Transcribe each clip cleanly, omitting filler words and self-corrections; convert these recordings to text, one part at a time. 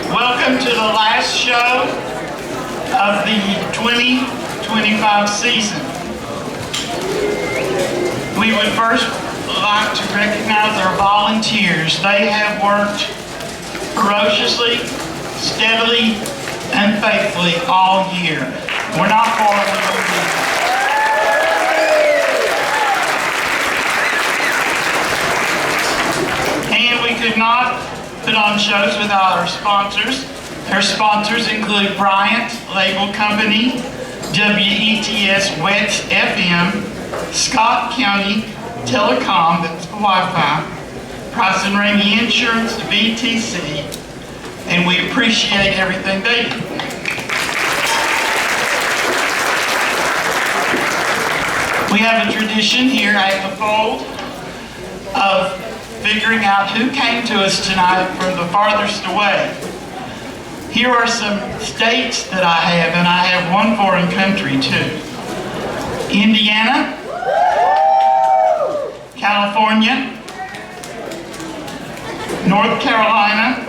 Welcome to the last show of the 2025 season. We would first like to recognize our volunteers. They have worked ferociously, steadily, and faithfully all year. We're not far from and we could not put on shows without our sponsors. Our sponsors include Bryant Label Company, WETS WETS FM, Scott County Telecom, that's Wi-Fi, Price and Ramey Insurance, VTC, and we appreciate everything they do. We have a tradition here at the Fold of figuring out who came to us tonight from the farthest away. Here are some states that I have, and I have one foreign country too. Indiana, California, North Carolina,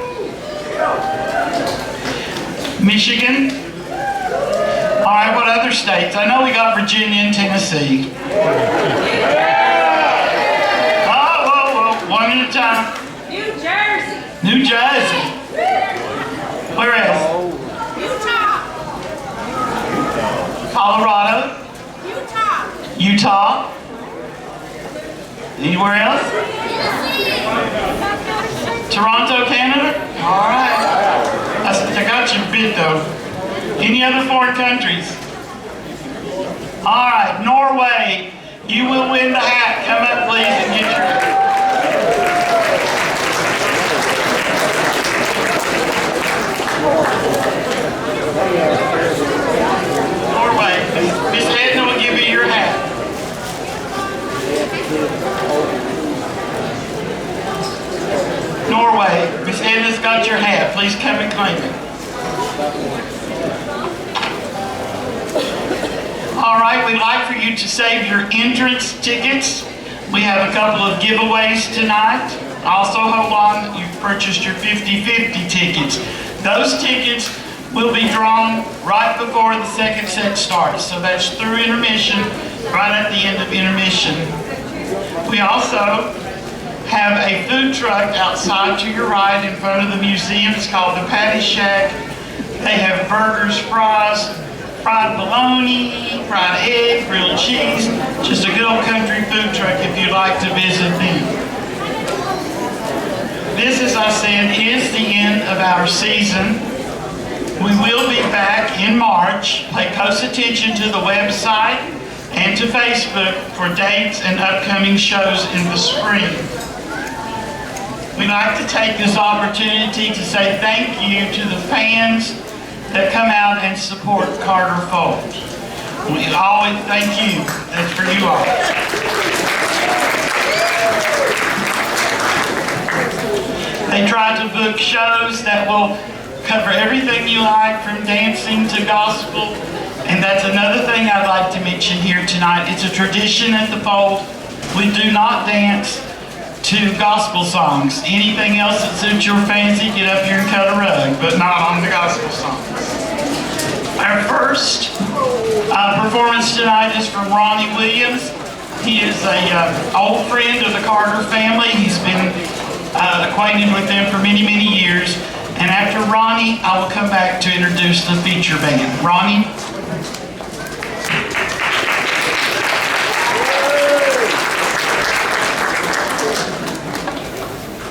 Michigan. All right, what other states? I know we got Virginia and Tennessee. One at a time. New Jersey. New Jersey. Where else? Utah. Colorado. Utah. Anywhere else? Toronto, Canada? All right. I got you bit though. Any other foreign countries? All right, Norway. You will win the hat. Come up, please, and get your hat. Norway. Miss Edna will give you your hat. Norway. Miss Edna's got your hat. Please come and claim it. All right, we'd like for you to save your entrance tickets. We have a couple of giveaways tonight. Also, hold on, you've purchased your 50/50 tickets. Those tickets will be drawn right before the second set starts. So that's through intermission, right at the end of intermission. We also have a food truck outside to your right in front of the museum. It's called the Patty Shack. They have burgers, fries, fried bologna, fried egg, grilled cheese. Just a good old country food truck if you'd like to visit them. This, as I said, is the end of our season. We will be back in March. Pay close attention to the website and to Facebook for dates and upcoming shows in the spring. We'd like to take this opportunity to say thank you to the fans that come out and support Carter Fold. We always thank you. That's for you all. They try to book shows that will cover everything you like, from dancing to gospel. And that's another thing I'd like to mention here tonight. It's a tradition at the Fold. We do not dance to gospel songs. Anything else that suits your fancy, get up here and cut a rug, but not on the gospel songs. Our first performance tonight is from Ronnie Williams. He is an old friend of the Carter family. He's been acquainted with them for many, many years. And after Ronnie, I will come back to introduce the feature band. Ronnie?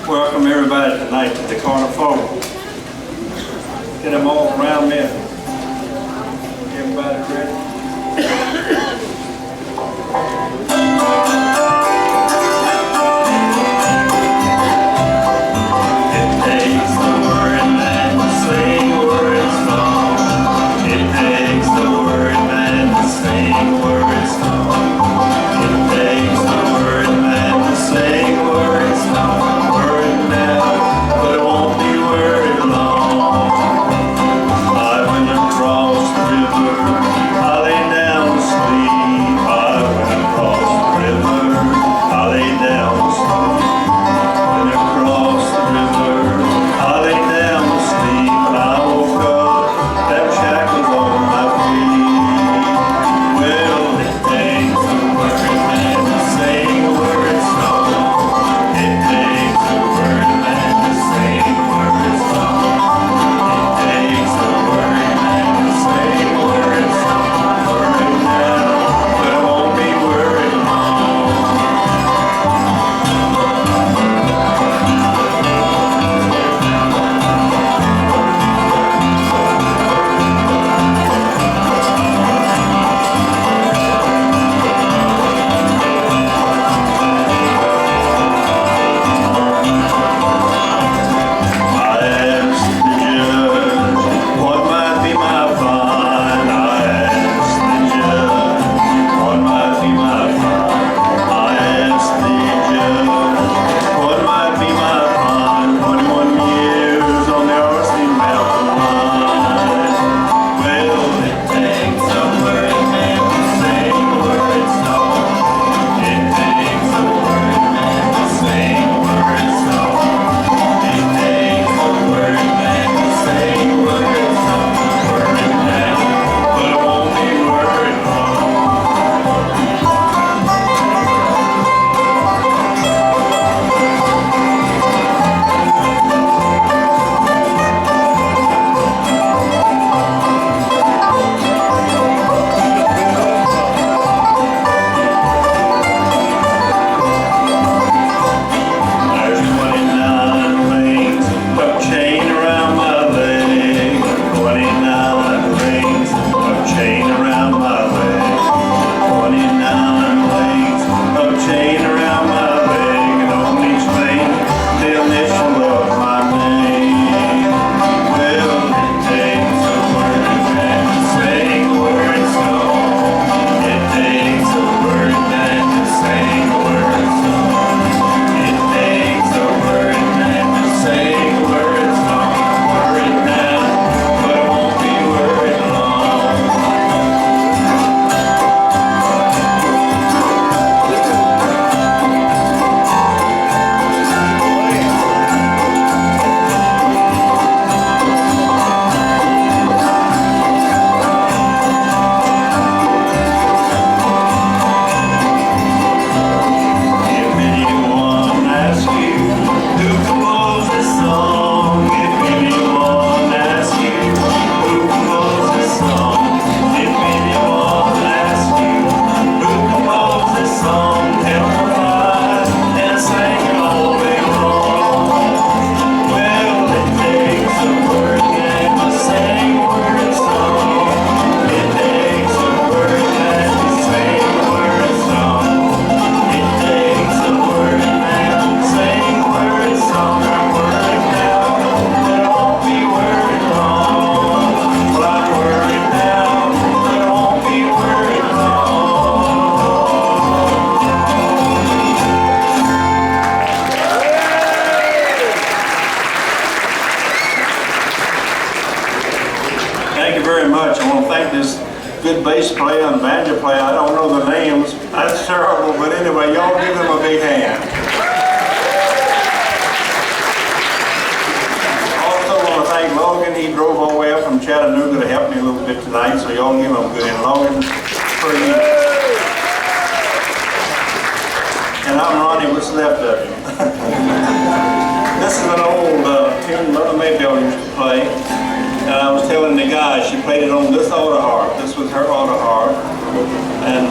Welcome everybody tonight to the Carter Fold. Get them all around me. Everybody ready? I lay down to sleep, I went across the river. want to thank this good bass player and banjo player. I don't know the names. That's terrible, but anyway, y'all give them a big hand. Also want to thank Logan. He drove all the way up from Chattanooga to help me a little bit tonight, so y'all give him a good hand. Logan, free. And I'm Ronnie, what's left of him. This is an old tune Mother Maybelle used to play. And I was telling the guy, she played it on this auto harp. This was her auto harp. And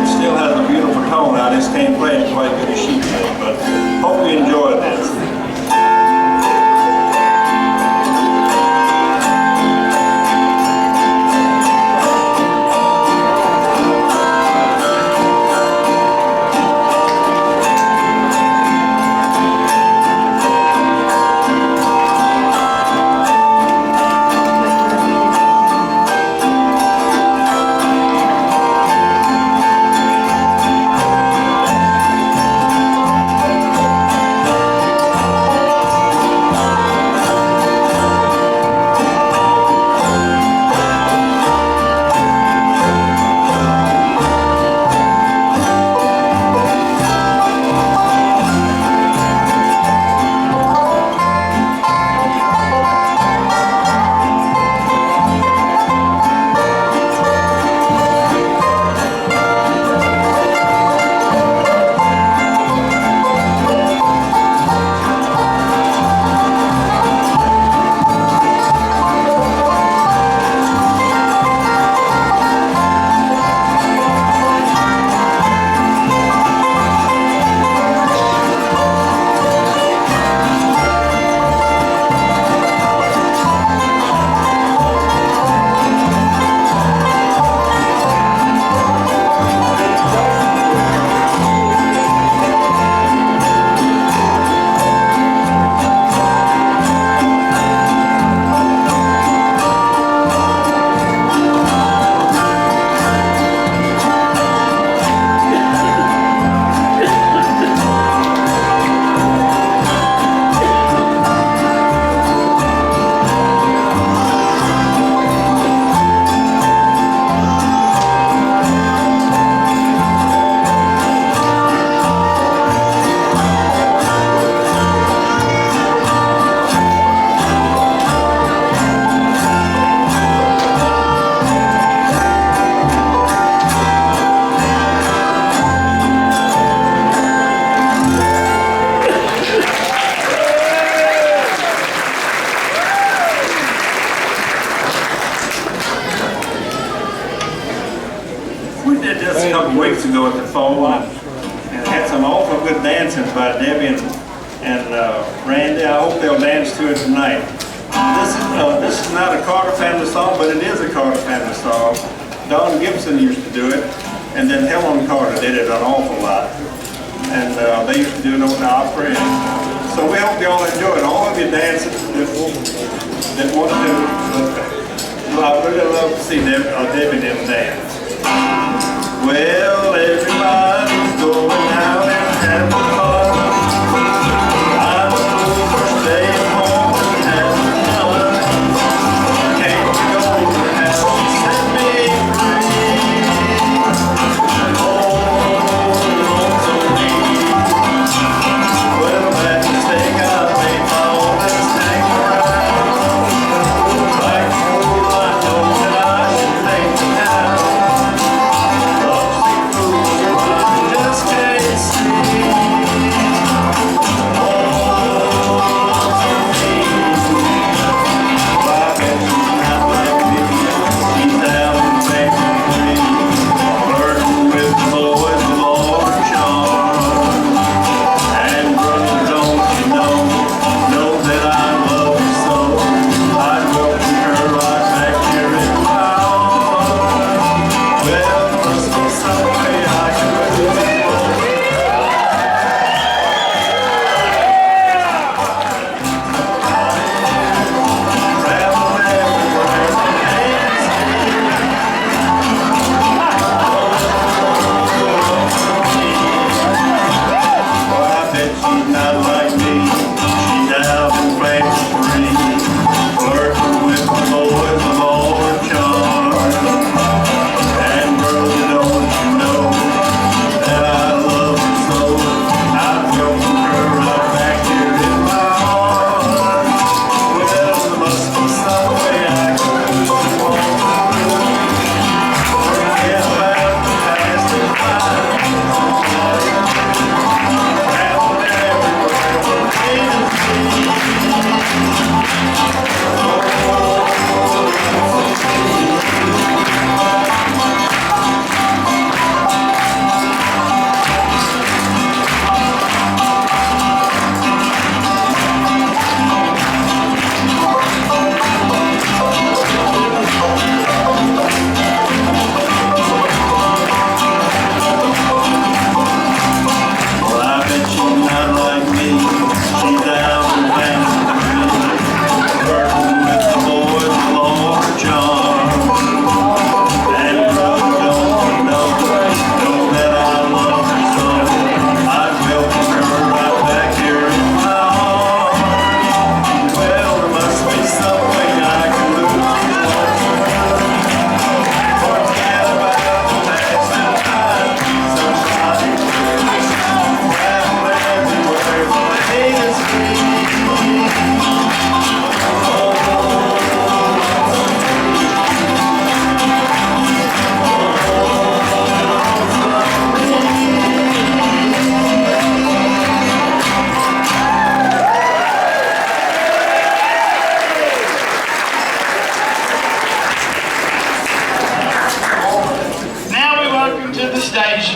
it still has a beautiful tone. I just can't play it quite good as she did, but hope you enjoy this. A couple weeks ago at the Fall, and had some awful good dancing by Debbie and Randy. I hope they'll dance to it tonight. This is not a Carter family song, but it is a Carter family song. Don Gibson used to do it, and then Helen Carter did it an awful lot. And they used to do it on the opera. So we hope y'all enjoy it. All of you dancing that want to. I really love to see Debbie and them dance. Well, everybody's going out and having fun. I'm going to stay home and have fun. Can't you go to the house and set me free? Oh, lonesome me. Well, that mistake I made, my oldest hang around. Like a fool, I know that I should make it now. Love sick fools are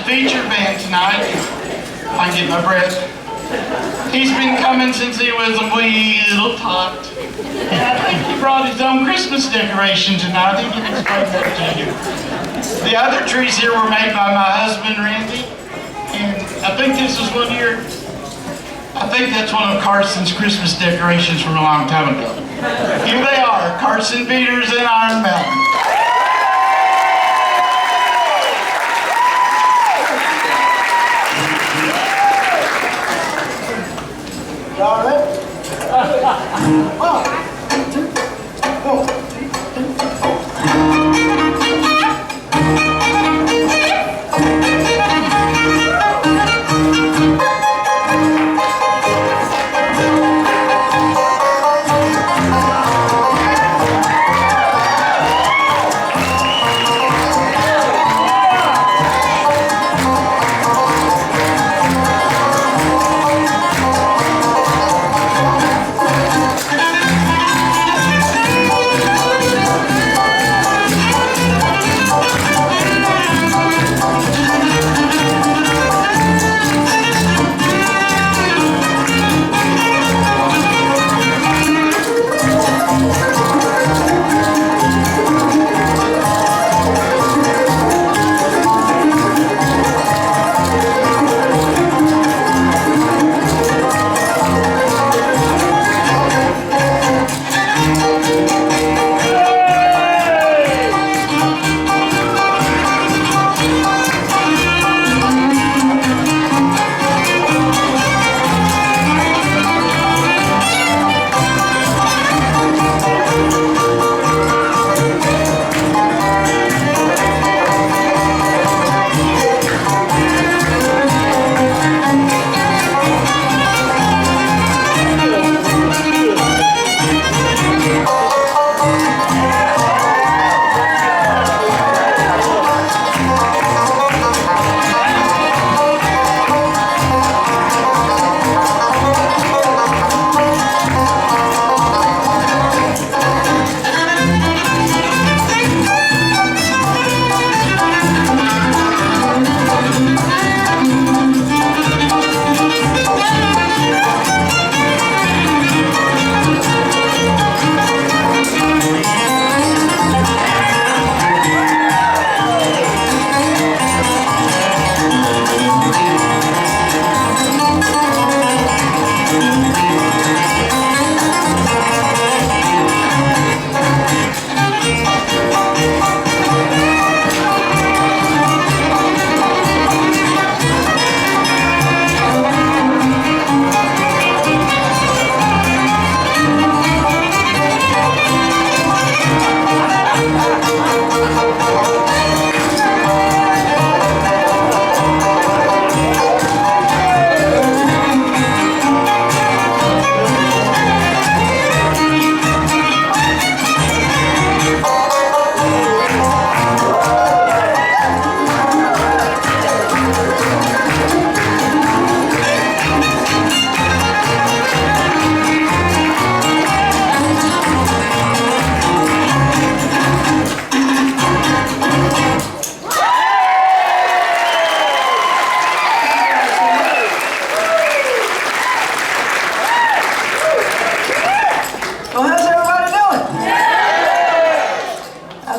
feature band tonight. If I can get my breath. He's been coming since he was a wee little tot. And I think he brought his own Christmas decoration tonight. He can explain that to you. The other trees here were made by my husband, Randy. And I think this was one year. I think that's one of Carson's Christmas decorations from a long time ago. Here they are, Carson Peters and Iron Mountain. All right. 1, 2, 4.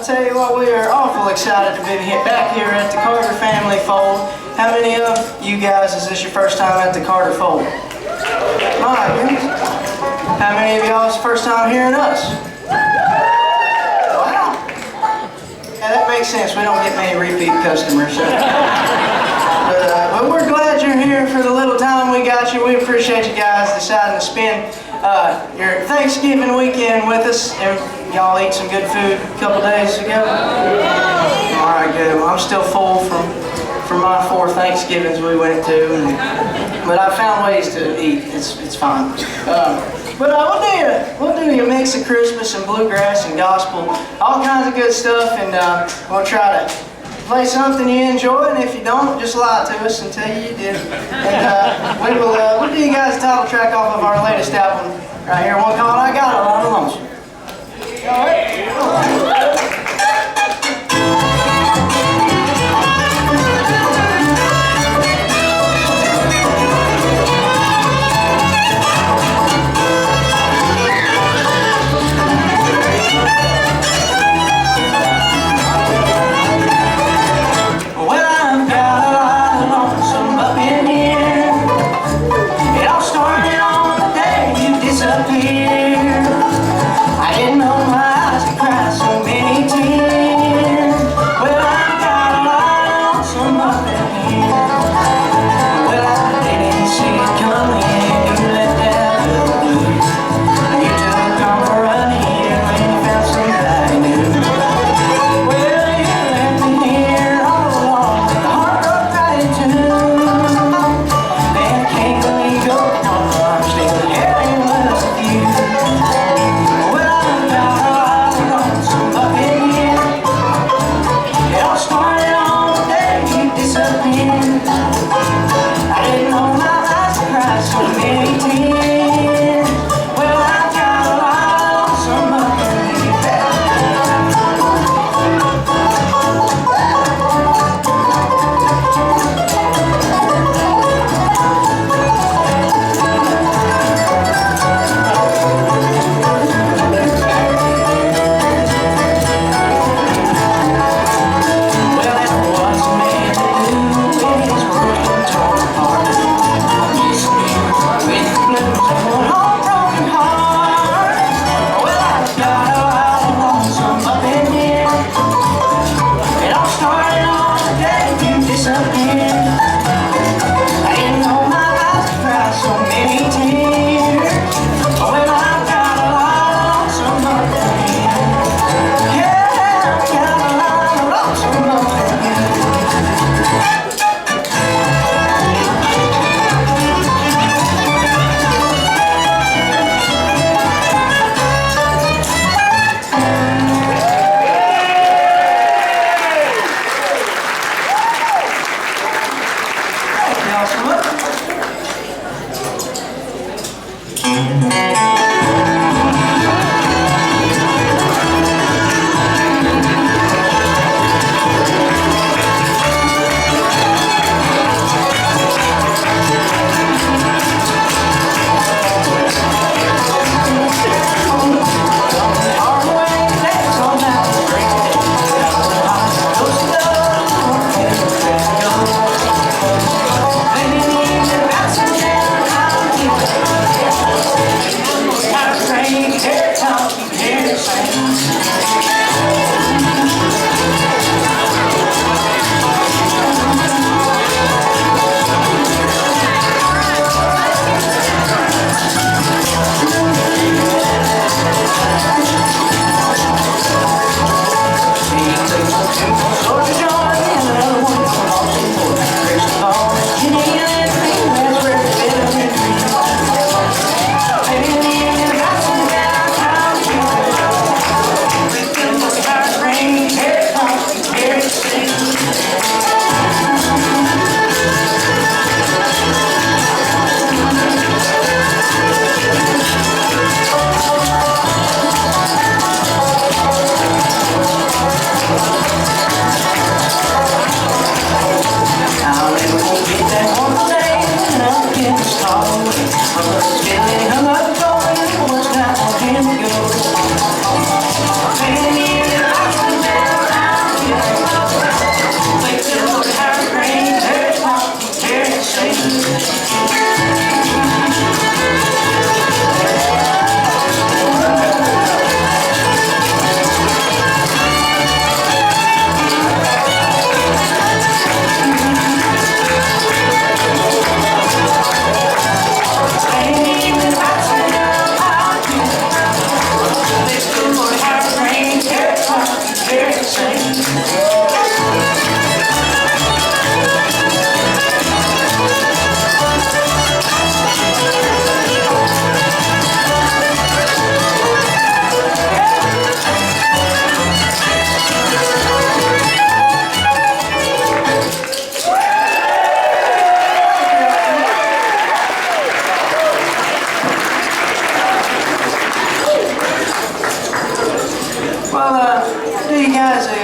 tell you what, we are awful excited to be back here at the Carter family fold. How many of you guys, is this your first time at the Carter fold? My goodness. How many of y'all is the first time hearing us? Wow. Yeah, that makes sense. We don't get many repeat customers. So. But we're glad you're here for the little time we got you. We appreciate you guys deciding to spend your Thanksgiving weekend with us. Y'all eat some good food a couple days ago? All right, good. Well, I'm still full from my 4 Thanksgivings we went to, but I found ways to eat. It's fine. But we'll do you a mix of Christmas and bluegrass and gospel, all kinds of good stuff, and we'll try to play something you enjoy, and if you don't, just lie to us and tell you did. And we'll do you guys a title track off of our latest album right here, one called I Got a Lot of Lonesome. All right.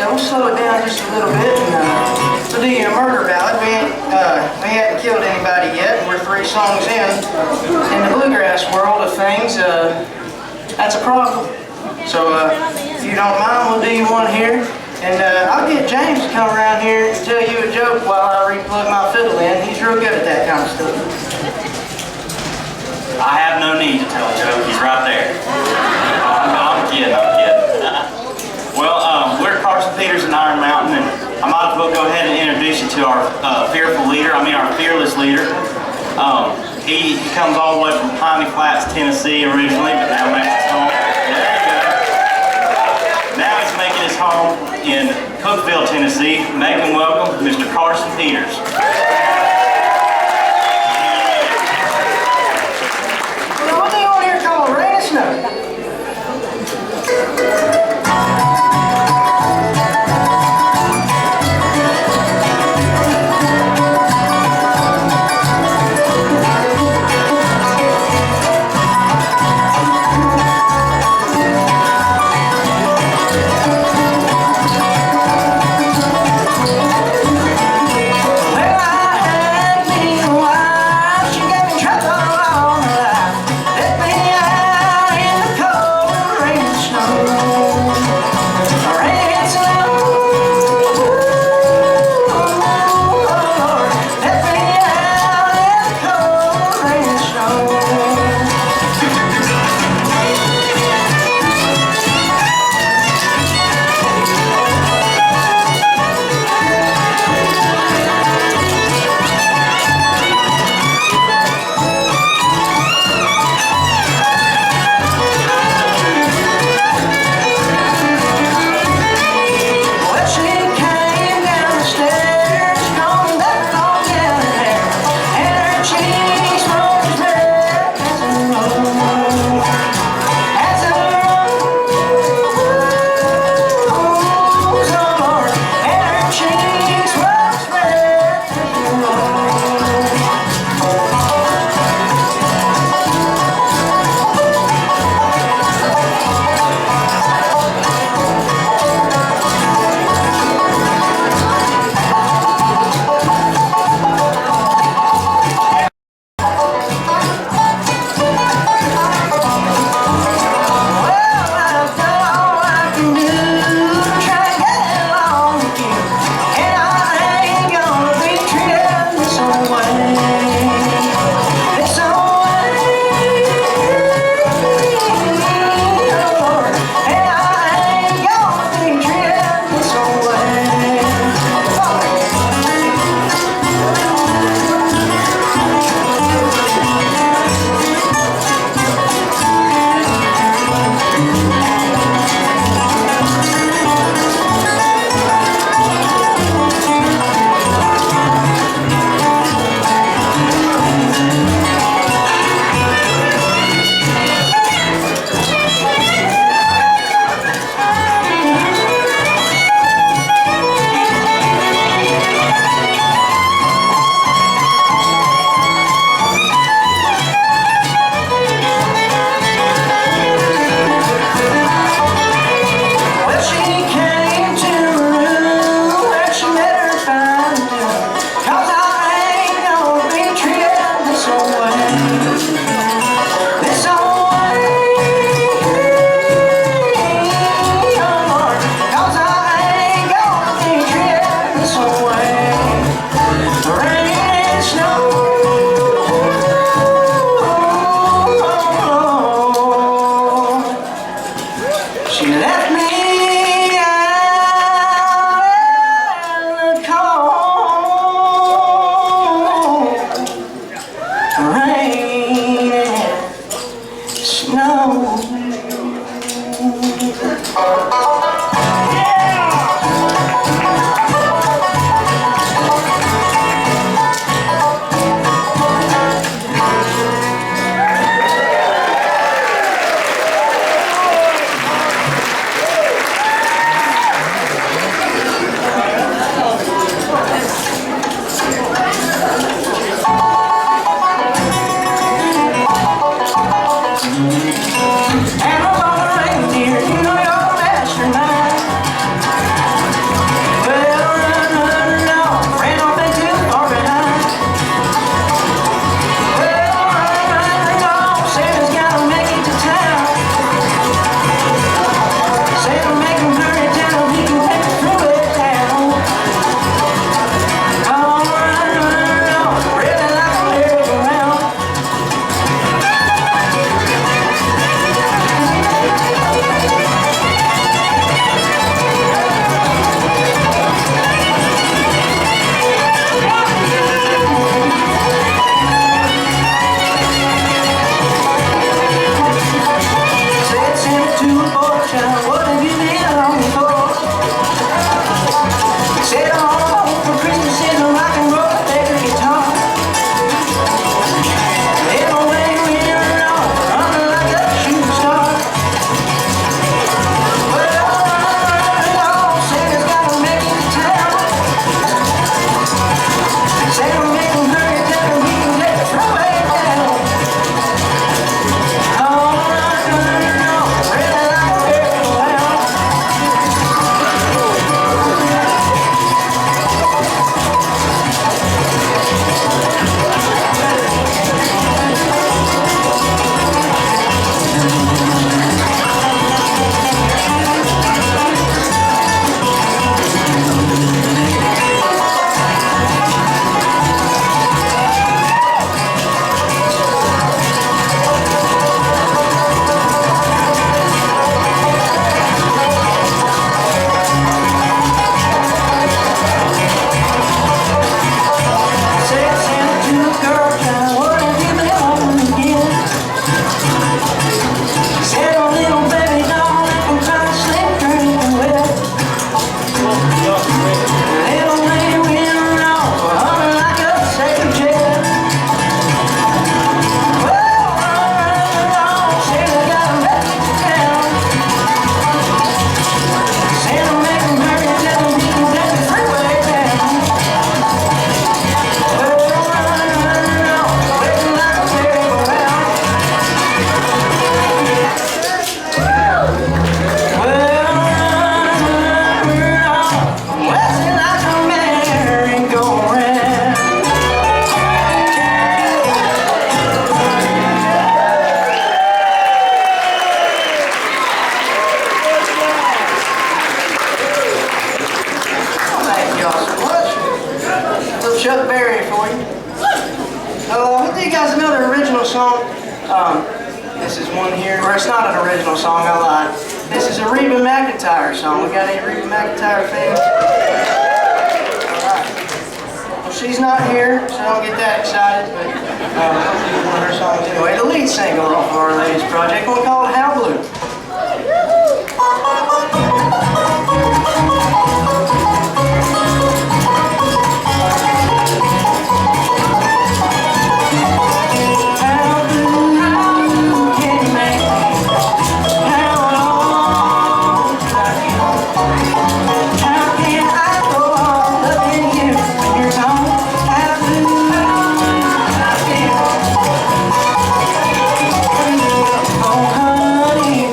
We'll slow it down just a little bit and we'll do you a murder ballad. We haven't killed anybody yet, and we're 3 songs in. In the bluegrass world of things, that's a problem. So if you don't mind, we'll do you one here. And I'll get James to come around here and tell you a joke while I replug my fiddle in. He's real good at that kind of stuff. I have no need to tell a joke. He's right there. I'm kidding. Well, we're Carson Peters in Iron Mountain, and I might as well go ahead and introduce you to our our fearless leader. He comes all the way from Piney Flats, Tennessee originally, but now makes his home. There you go. Now he's making his home in Cookeville, Tennessee. Make him welcome, Mr. Carson Peters. What do you want here called Rain and Snow? Well, She left me out in the cold rain and snow. Chuck Berry for you. I'll tell you guys another original song. This is one here, or it's not an original song, I lied. This is a Reba McEntire song. We got any Reba McEntire fans? Alright. Well, she's not here, so don't get that excited, but hopefully one of her songs anyway. The lead single off of our latest project, one called How Blue. Honey,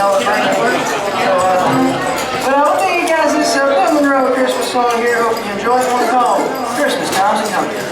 y'all are bringing. So, but I'll tell you guys this Bill Monroe Christmas song here. Hope you enjoy it. One called Christmas Time's a Coming.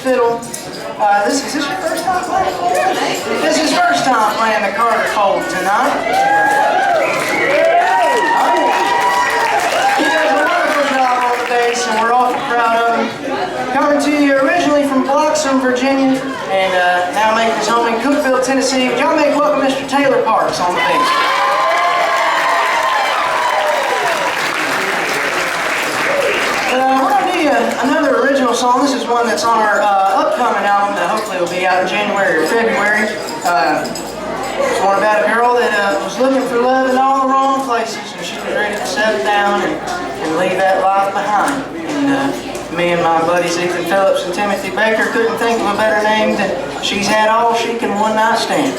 Fiddle. Is this your first time playing? This is his first time playing the Carter Fold tonight. He does a wonderful job on the bass, and we're awfully proud of him. Coming to you originally from Bloxham, Virginia, and now making his home in Cookeville, Tennessee. Would y'all make welcome Mr. Taylor Parks on the bass. Another original song. This is one that's on our upcoming album that hopefully will be out in January or February. It's one about a girl that was looking for love in all the wrong places, and she was ready to settle down and leave that life behind. And me and my buddies Ethan Phillips and Timothy Baker couldn't think of a better name than She's Had All She Can One Night Stand.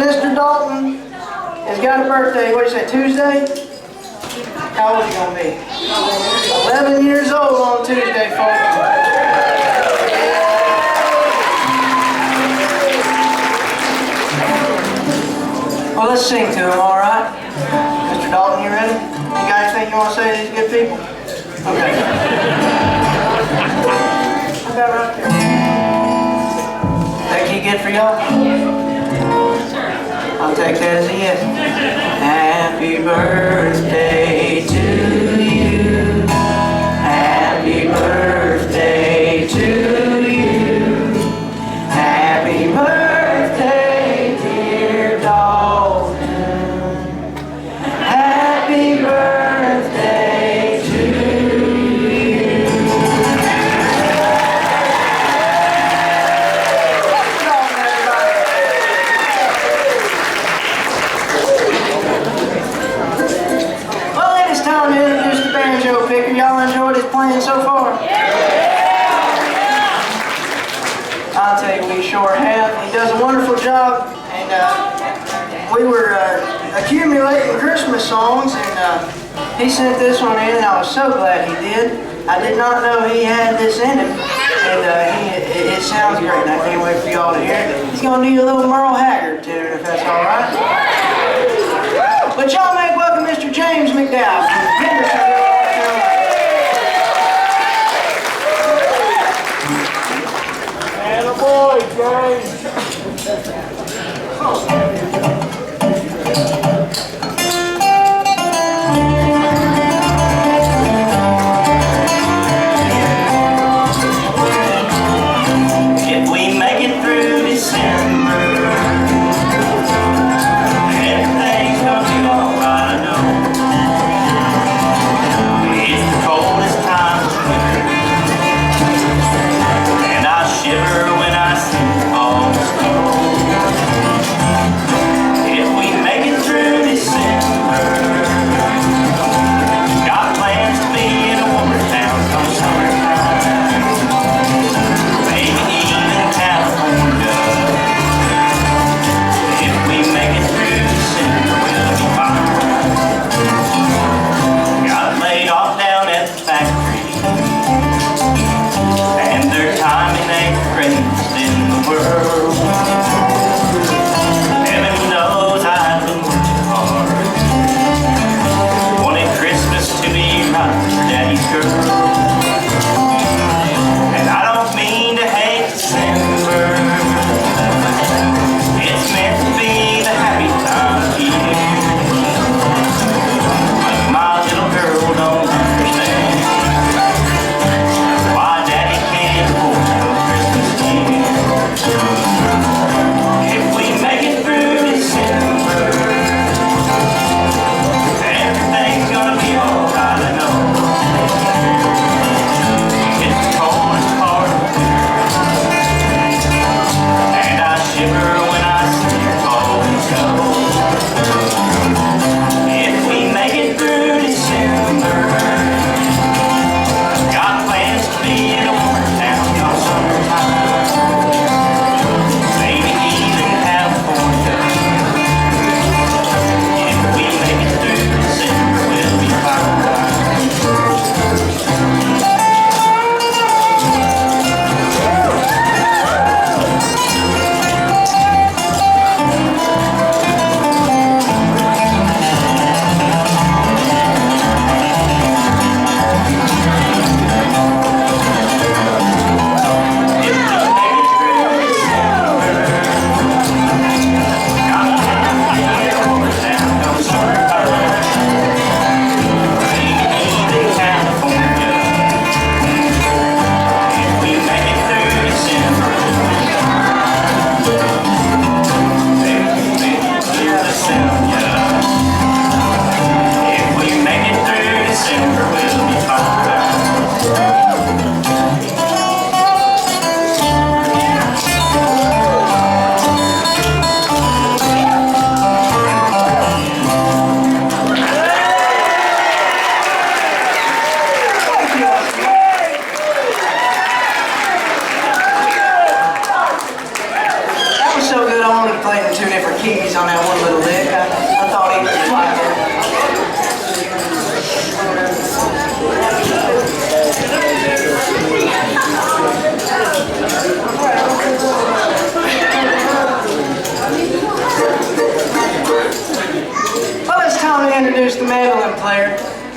Mr. Dalton has got a birthday, what do you say, Tuesday? How old is he gonna be? 11 years old on Tuesday, folks. Well, let's sing to him, all right? Mr. Dalton, you ready? You got anything you want to say to these good people? Okay. How about right there? That key good for y'all? I'll take that as a yes. Happy birthday to you. Happy birthday to you. Happy birthday, dear Dalton. Happy birthday to you. Well, it is time to introduce the banjo picker. Y'all enjoyed his playing so far? I'll tell you, we sure have. He does a wonderful job, and we were accumulating Christmas songs, and he sent this one in, and I was so glad he did. I did not know he had this in him, and it sounds great, and I can't wait for y'all to hear it. He's going to do a little Merle Haggard tune, if that's all right. But y'all make welcome Mr. James McDowell from Hendersonville, North Carolina. If we make it through December, everything's gonna be alright, I know.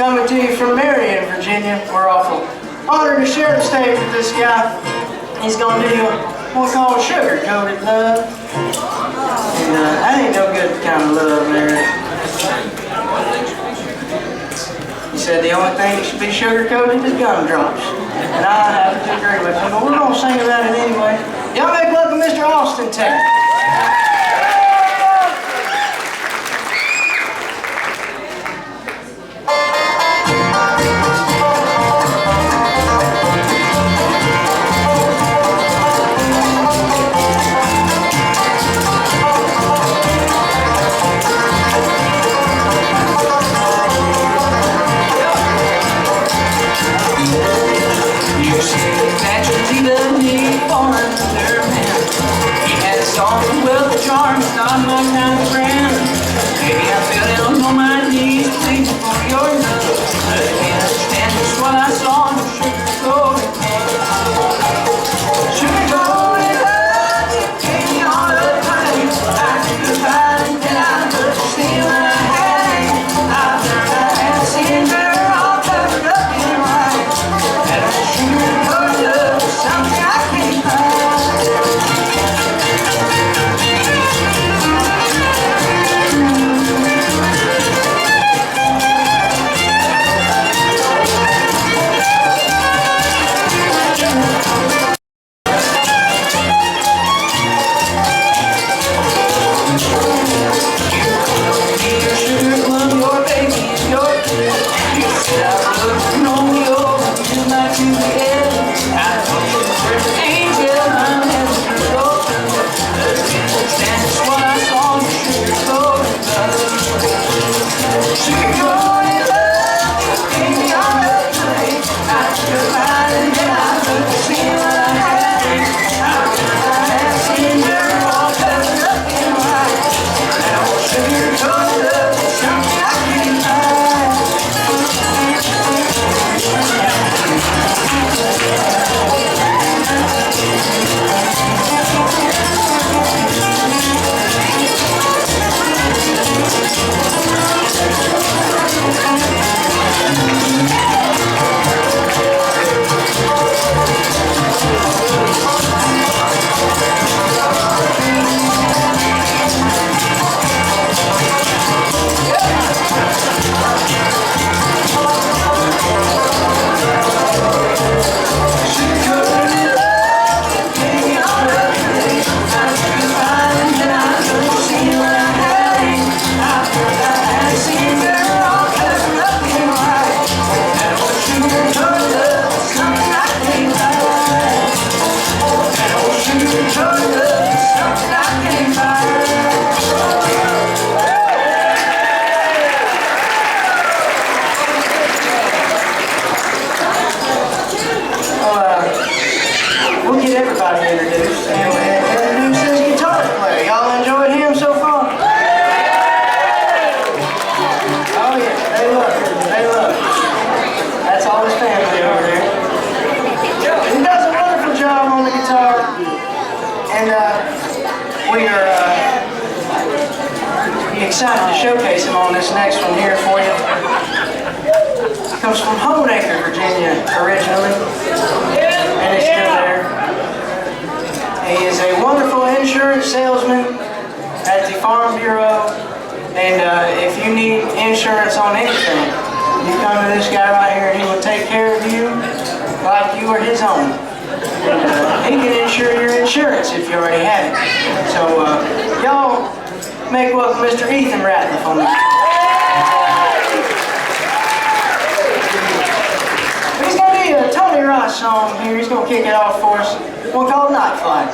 coming to you from Marion, Virginia. We're awful honored to share the stage with this guy. He's going to do what's called sugar-coated love. And that ain't no good kind of love there. He said the only thing that should be sugar-coated is gumdrops. And I happen to agree with him, but we're going to sing about it anyway. Y'all make welcome Mr. Austin Taylor. Not my kind of friend. Maybe I fell down on my knees, pleading for your love. I can't understand just what I saw in the sugar-coated sugar-coated love. You gave me all the money. I could find it, and I looked to see when I had it. I learned I had seen her all covered up in white. And a sugar-coated love is something I can't find. Excited to showcase him on this next one here for you. Comes from Homeacre, Virginia originally, and is still there. He is a wonderful insurance salesman at the Farm Bureau, and if you need insurance on anything, you come to this guy right here and he will take care of you like you are his own. He can insure your insurance if you already have it. So y'all make welcome Mr. Ethan Ratliff on the He's going to do a Tony Ross song here. He's going to kick it off for us. One called Night Flight.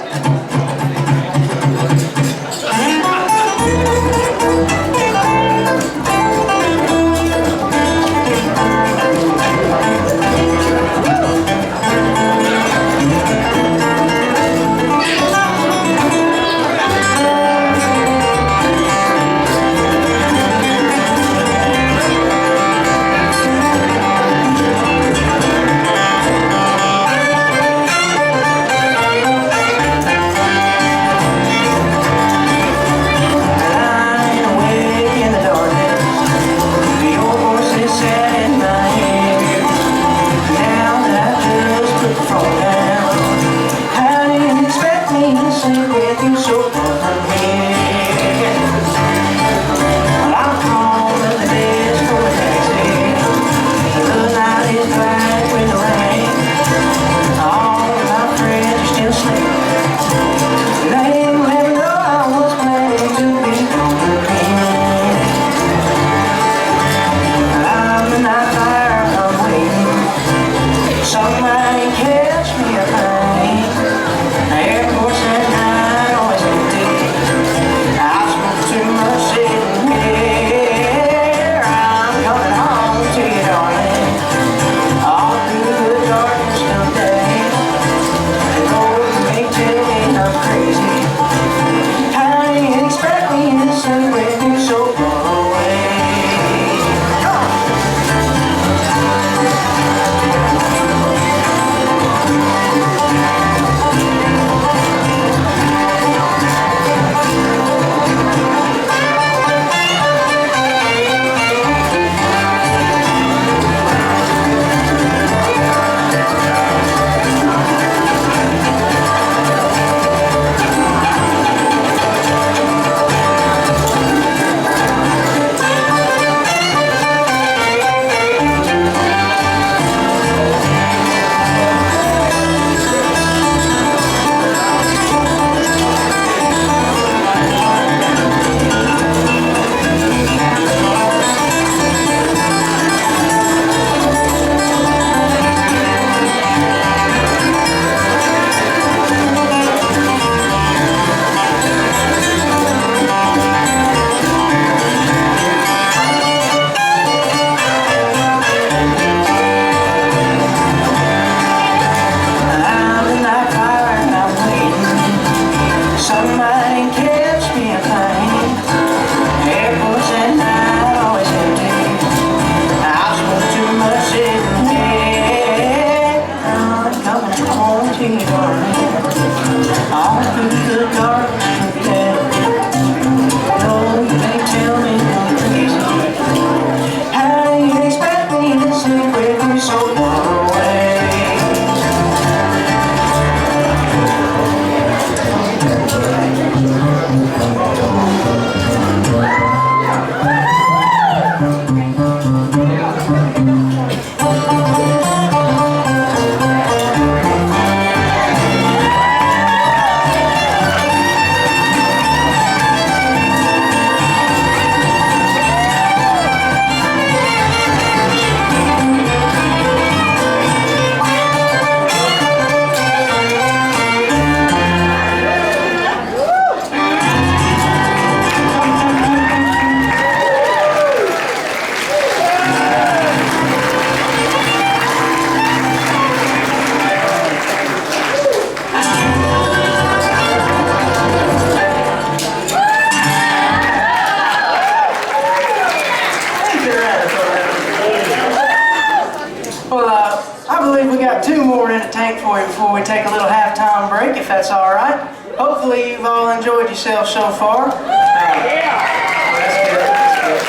I believe we got two more in the tank for you before we take a little halftime break, if that's all right. Hopefully you've all enjoyed yourselves so far. That's good.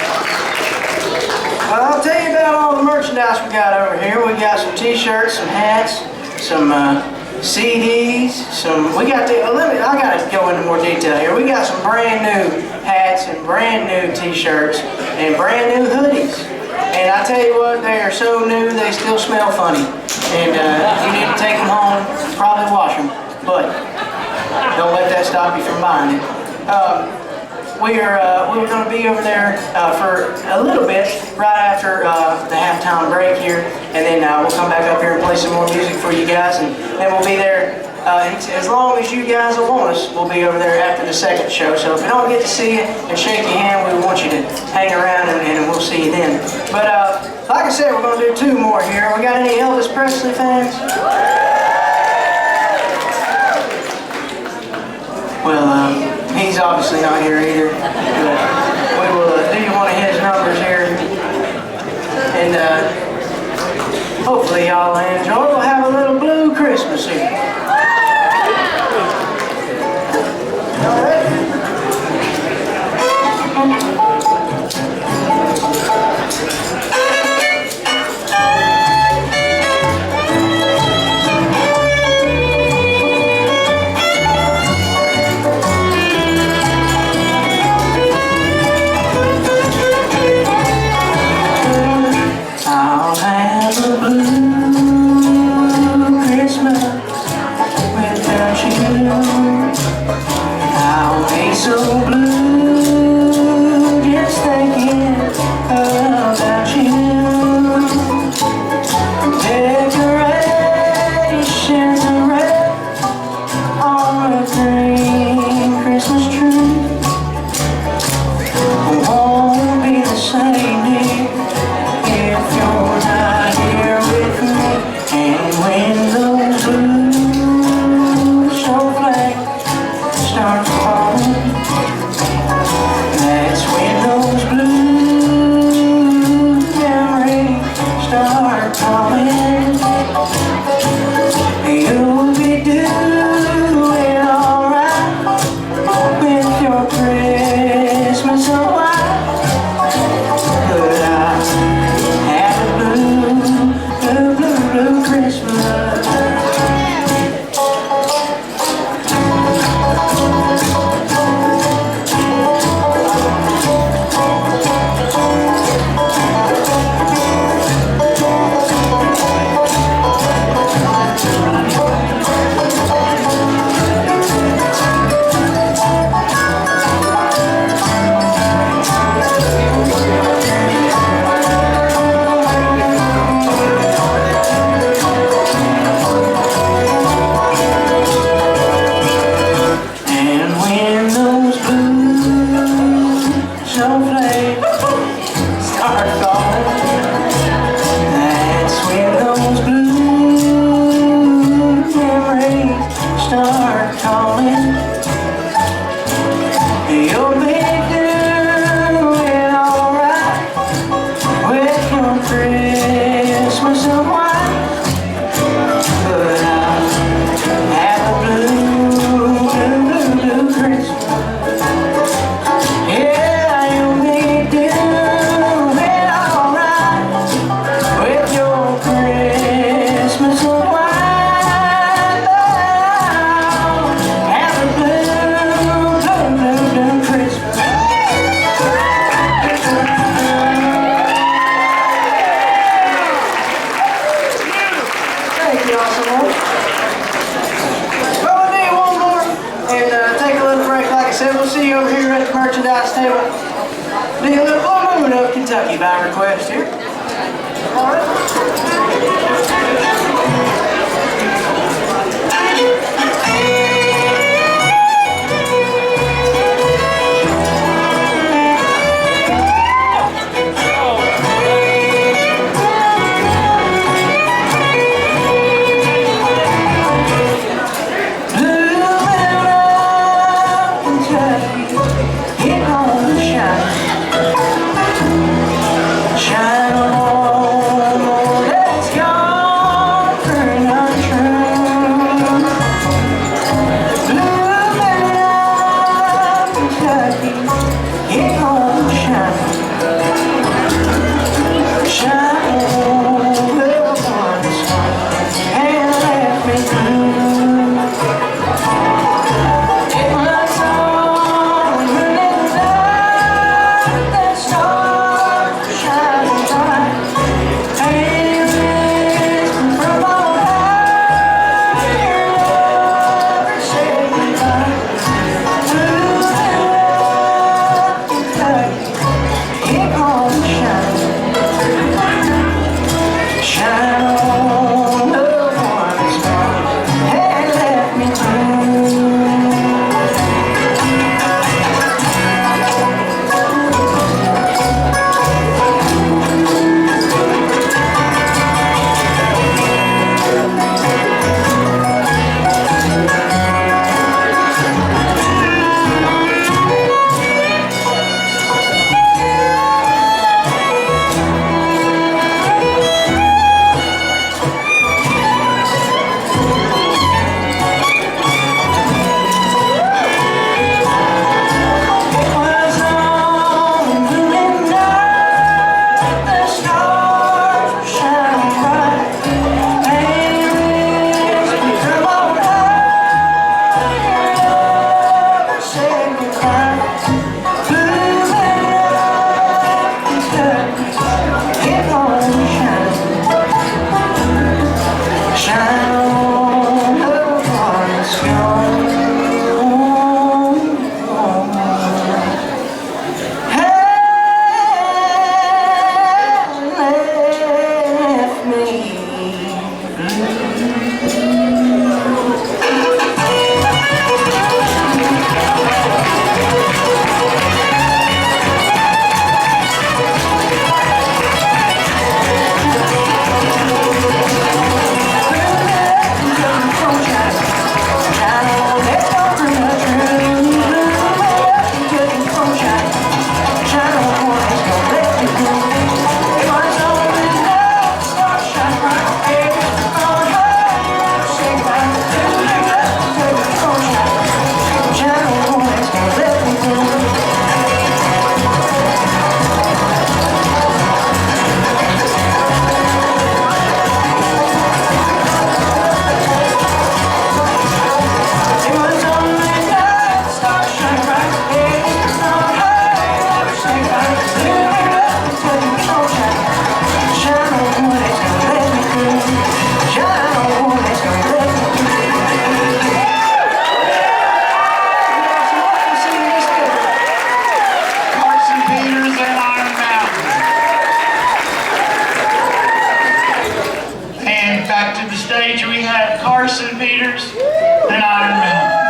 Well, I'll tell you about all the merchandise we got over here. We got some t-shirts, some hats, some CDs, I gotta go into more detail here. We got some brand new hats and brand new t-shirts and brand new hoodies. And I tell you what, they are so new, they still smell funny. And you need to take them home, probably wash them, but don't let that stop you from buying it. We were going to be over there for a little bit right after the halftime break here, and then we'll come back up here and play some more music for you guys, and then we'll be there as long as you guys will want us. We'll be over there after the second show, so if we don't get to see you and shake your hand, we want you to hang around and we'll see you then. But like I said, we're going to do two more here. We got any Elvis Presley fans? Well, he's obviously not here either. But we will do one of his numbers here. And hopefully y'all enjoy. We'll have a little blue Christmas here. All right. I'll have a blue Christmas without you. I'll be so blue just thinking about you. Decorations of red on a green Christmas tree won't be the same, dear, if you're not here with me. And when those blue snowflakes start falling, that's when those blue memories start calling. You'll be doing alright with your Christmas so white. But I had a blue Christmas. see you over here at the merchandise table. Do a little Blue Moon of Kentucky by request here. All right. Carson and Iron Mountain.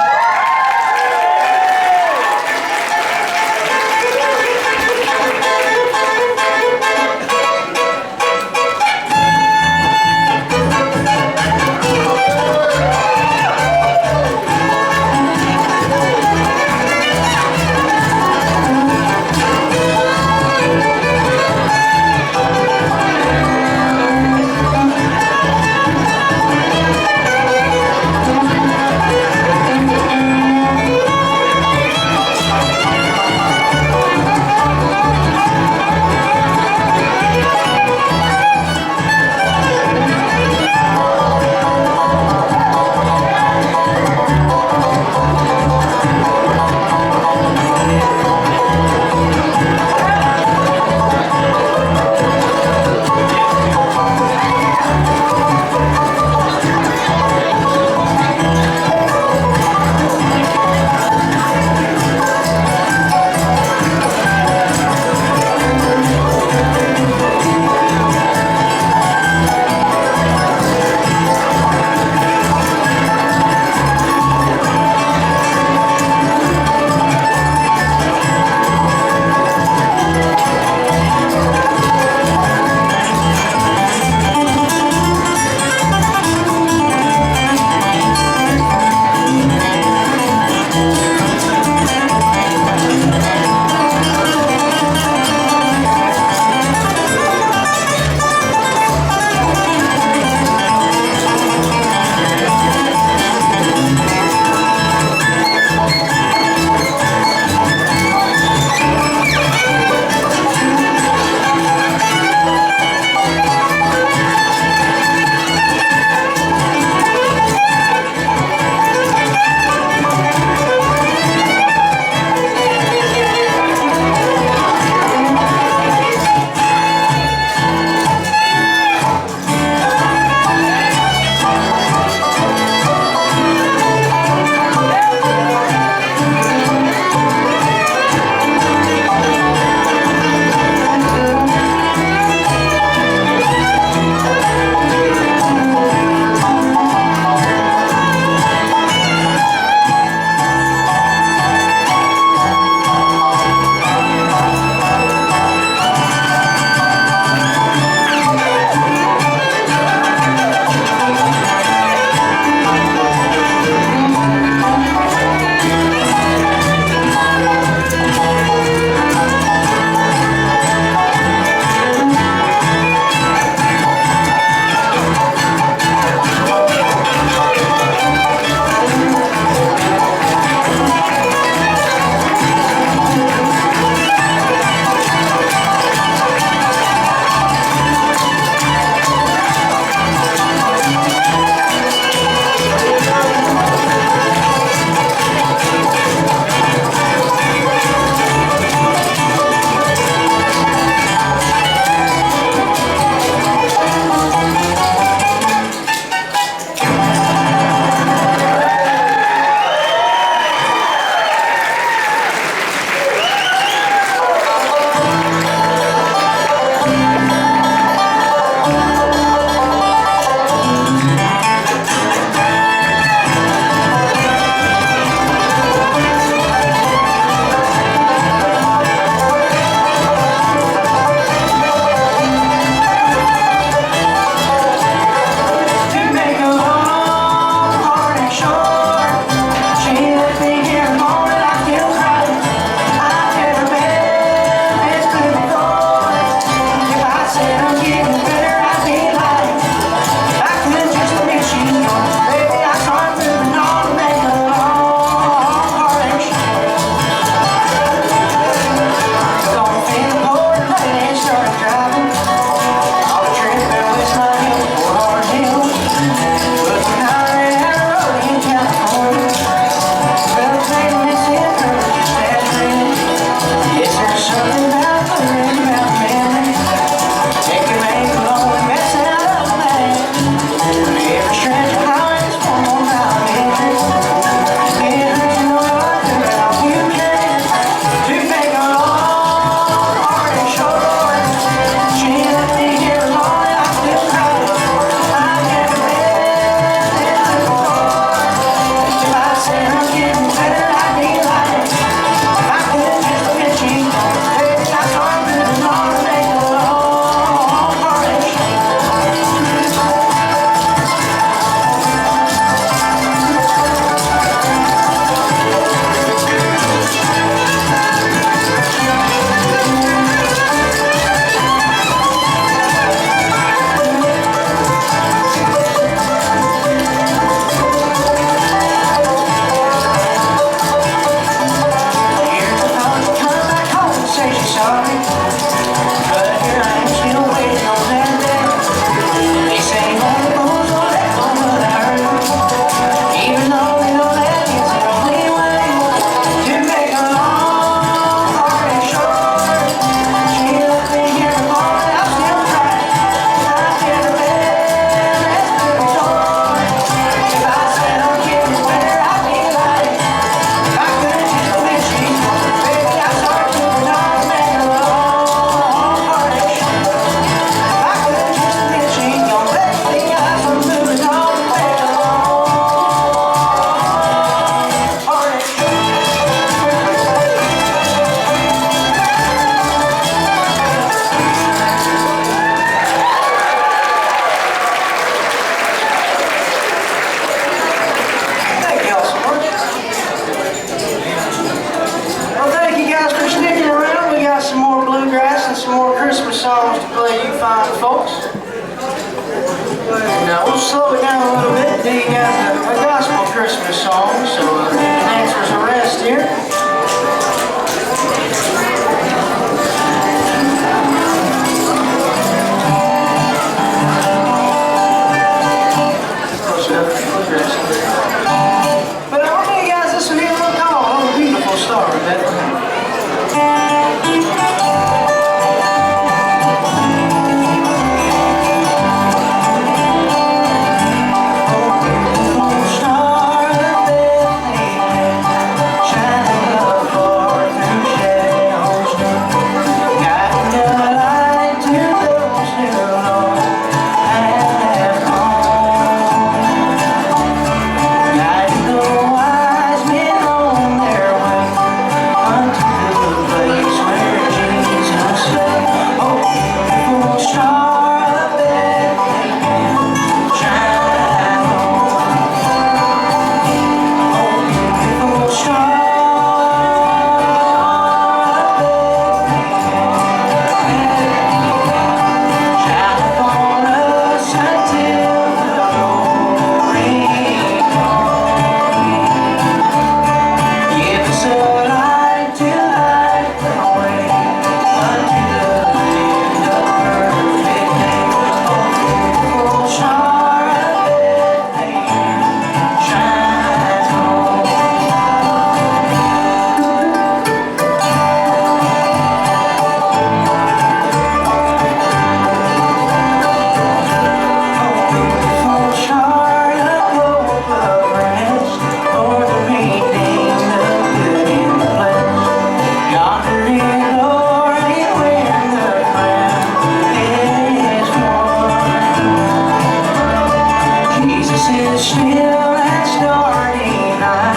still that starry night,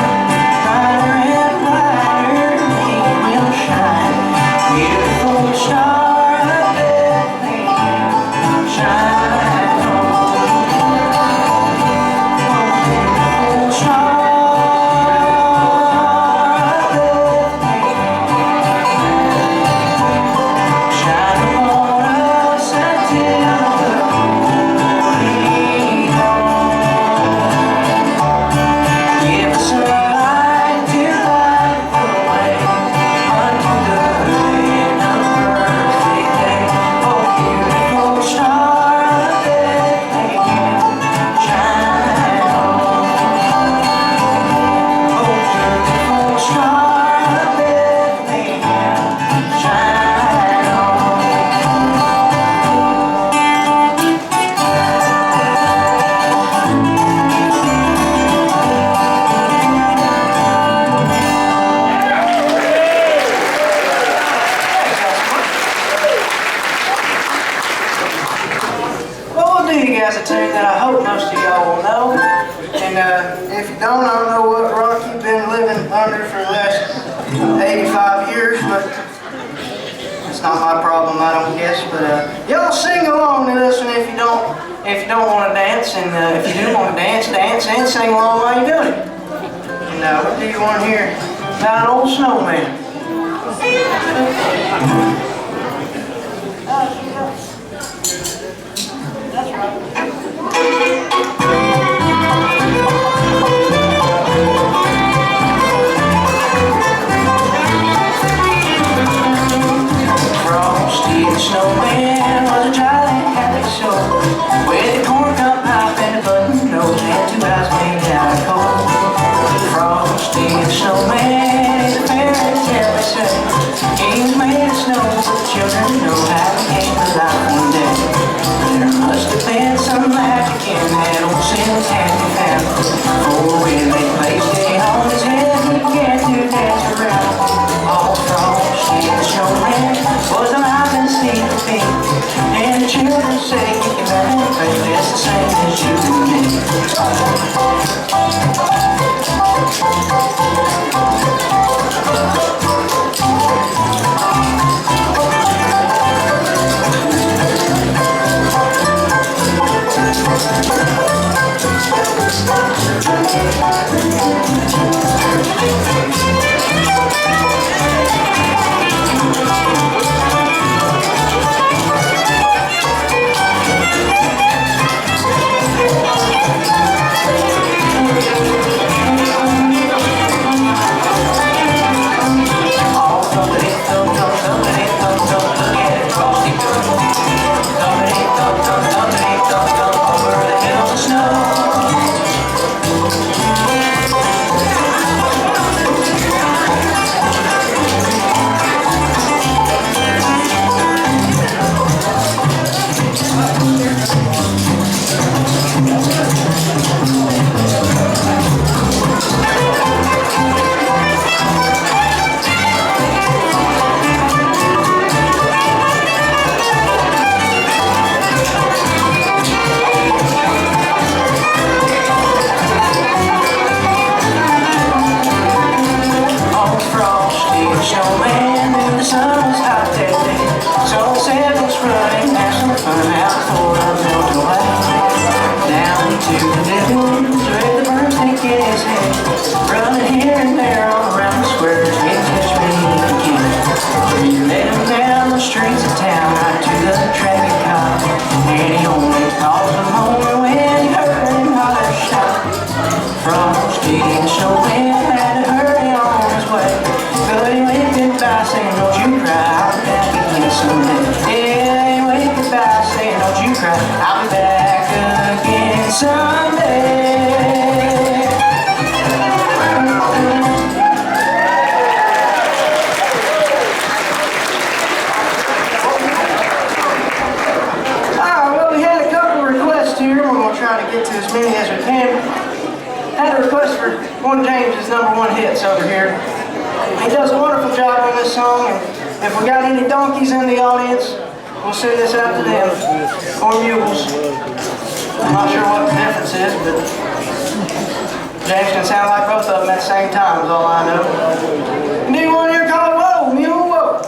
brighter and brighter he will shine. Beautiful star of Bethlehem, shine on. Beautiful star of Bethlehem, shine upon us until the glory dawn. Give us a light to light the way unto the land of perfect day. Oh, beautiful star of Bethlehem, shine on. Oh, beautiful star of Bethlehem, shine on. Well, we'll do you guys a tune that I hope most of y'all will know. And if you don't, I don't know what rock you've been living under for the last 85 years, but it's not my problem, I don't guess. But y'all sing along to this one if you don't want to dance, and if you do want to dance, dance and sing along while you're doing it. And we'll do you one here about an old snowman. That's right. Frosty the snowman was a jolly happy soul, with a corncob pipe and a button nose and two eyes made out of coal. Frosty the snowman is a fairy tale, they say. He was made of snow so the children know how he came to life one day. There must have been some magic in that old Santa's happy family, for when they placed it on his head, he began to dance around. All Frosty the snowman was alive and sleep to me, and the children say he can learn to play just the same as you and me. I'll be back again someday. Well, we had a couple of requests here. We're going to try to get to as many as we can. Had a request for one of James's #1 hits over here. He does a wonderful job on this song, and if we got any donkeys in the audience, we'll send this out to them, or mules. I'm not sure what the difference is, but James can sound like both of them at the same time is all I know. Do you want to hear called Whoa, Mule, Whoa?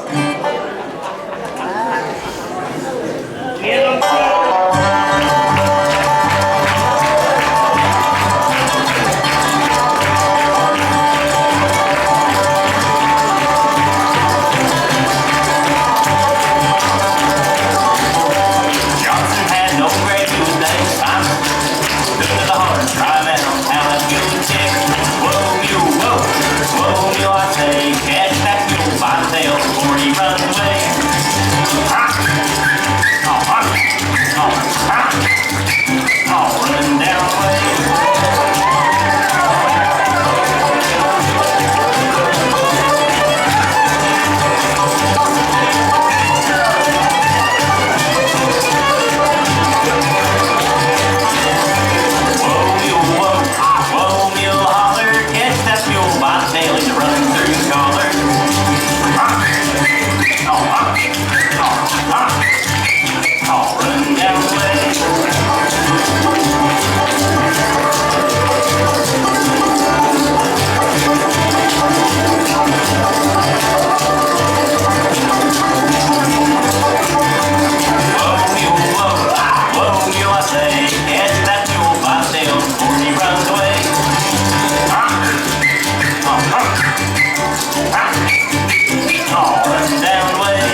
Johnson had no great news days. I'm good to the heart, crying out how that mule tick. Whoa, mule, whoa, whoa, mule, I say, catch that mule by the tail before he runs away. Ha! Oh, ha! Oh, ha! Oh, running down the way. Whoa, mule, holler, catch that mule by the tail, he's running through the collar. Oh, running down the way. Whoa, mule, I say, catch that mule by the tail before he runs away. Oh, running down the way. Oh, running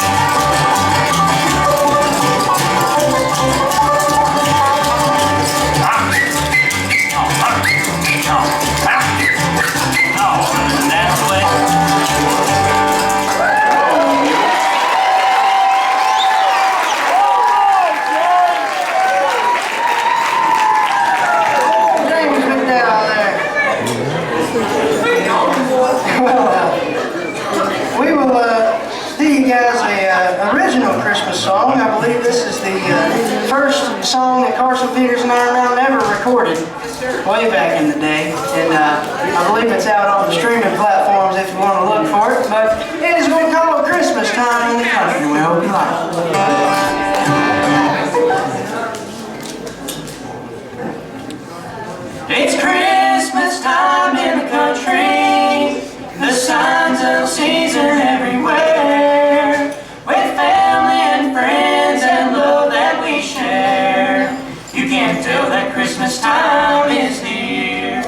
down the way. James went down there. We will do you guys a original Christmas song. I believe this is the first song that Carson Peters and Iron Mountain ever recorded way back in the day. And I believe it's out on the streaming platforms if you want to look for it. But it is going to call it Christmas Time in the Country. We hope you like it. It's Christmas time in the country. The signs of season everywhere. With family and friends and love that we share. You can't tell that Christmas time is here.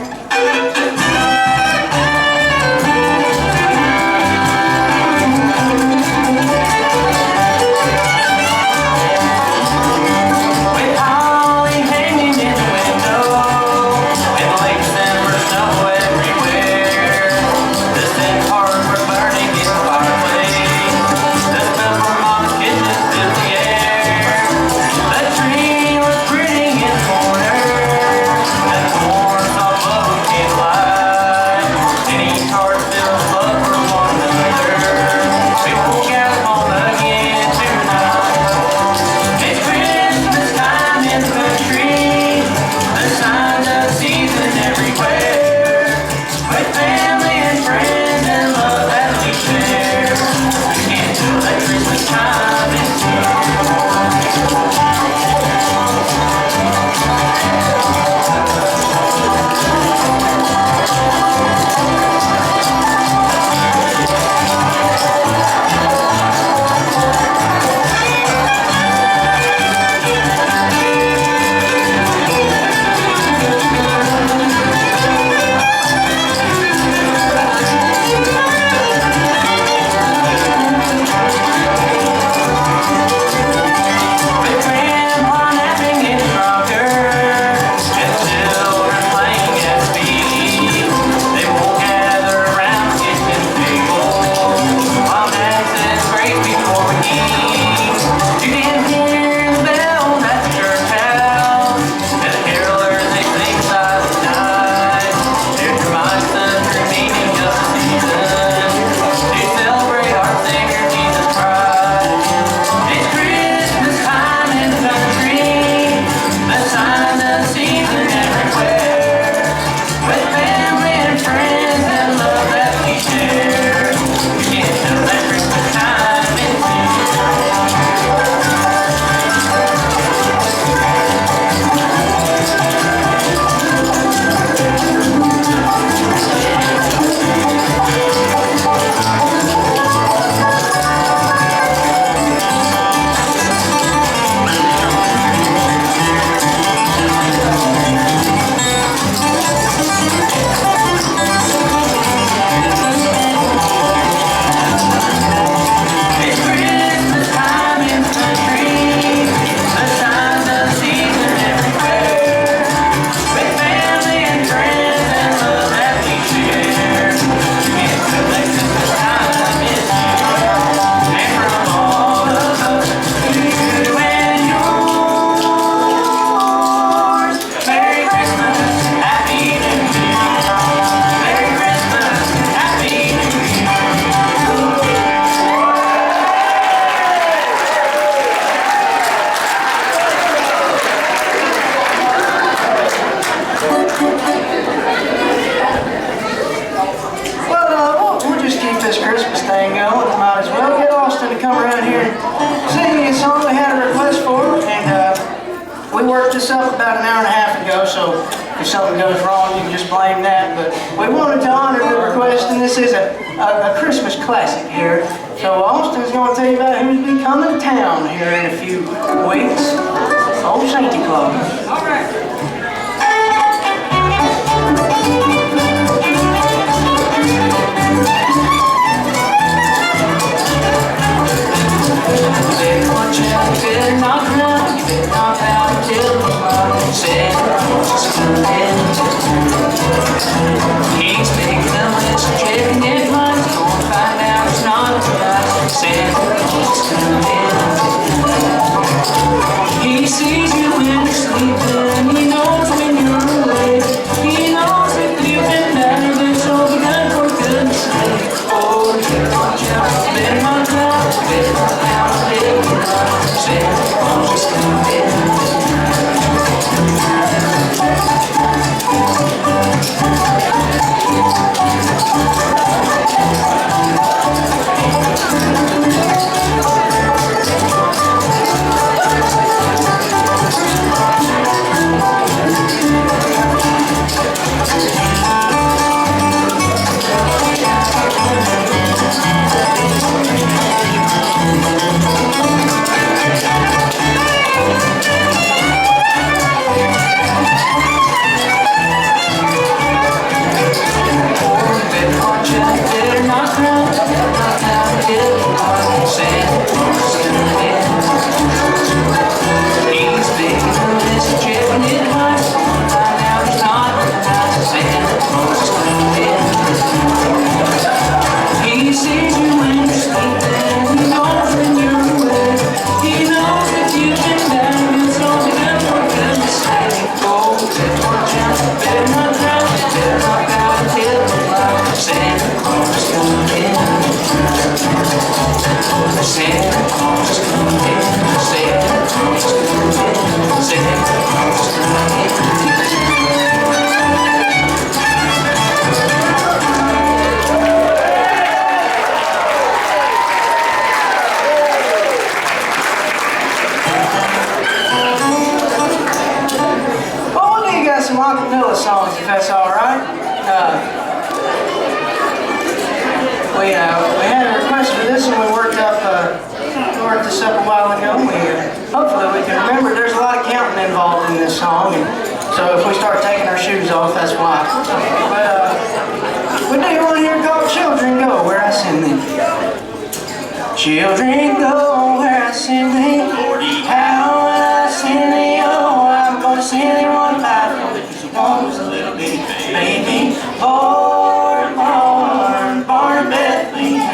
We worked this up about an hour and a half ago, so if something goes wrong, you can just blame that. But we wanted to honor the request, and this is a Christmas classic here. So Austin's going to tell you about who's be coming to town here in a few weeks. Old Santa Claus. All right. He's making a list, checking it once, gonna find out it's not a surprise. Santa Claus is coming. He sees you when you're sleeping, he knows when you're awake. He knows if you've been bad, so be good for goodness sake. Oh, better watch out, better not cry, better not out, better not cry. Santa Claus is coming. Songs, if that's all right. We had a request for this, and we worked this up a while ago. Hopefully we can remember. There's a lot of counting involved in this song, and so if we start taking our shoes off, that's why. But we do one here called "Children Go Where I Send Them." Children go where I send them. How will I send them? Oh, I'm gonna send them one by one. One was a little bitty baby, born in Bethlehem.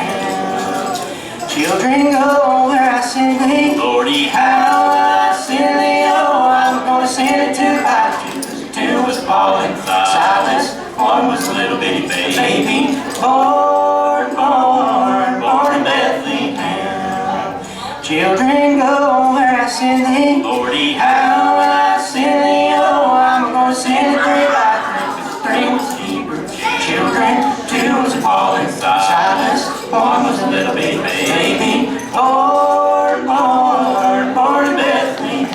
Children go where I send thee. Lordy, how I send thee? Oh, I'm gonna send it two by two. Two was Paul and Silas. One was a little bitty baby, born in Bethlehem. Children go where I send thee. Lordy, how I send thee? Oh, I'm gonna send it three by three. Three was Hebrew children, two was Paul and Silas. One was a little bitty baby, born in Bethlehem.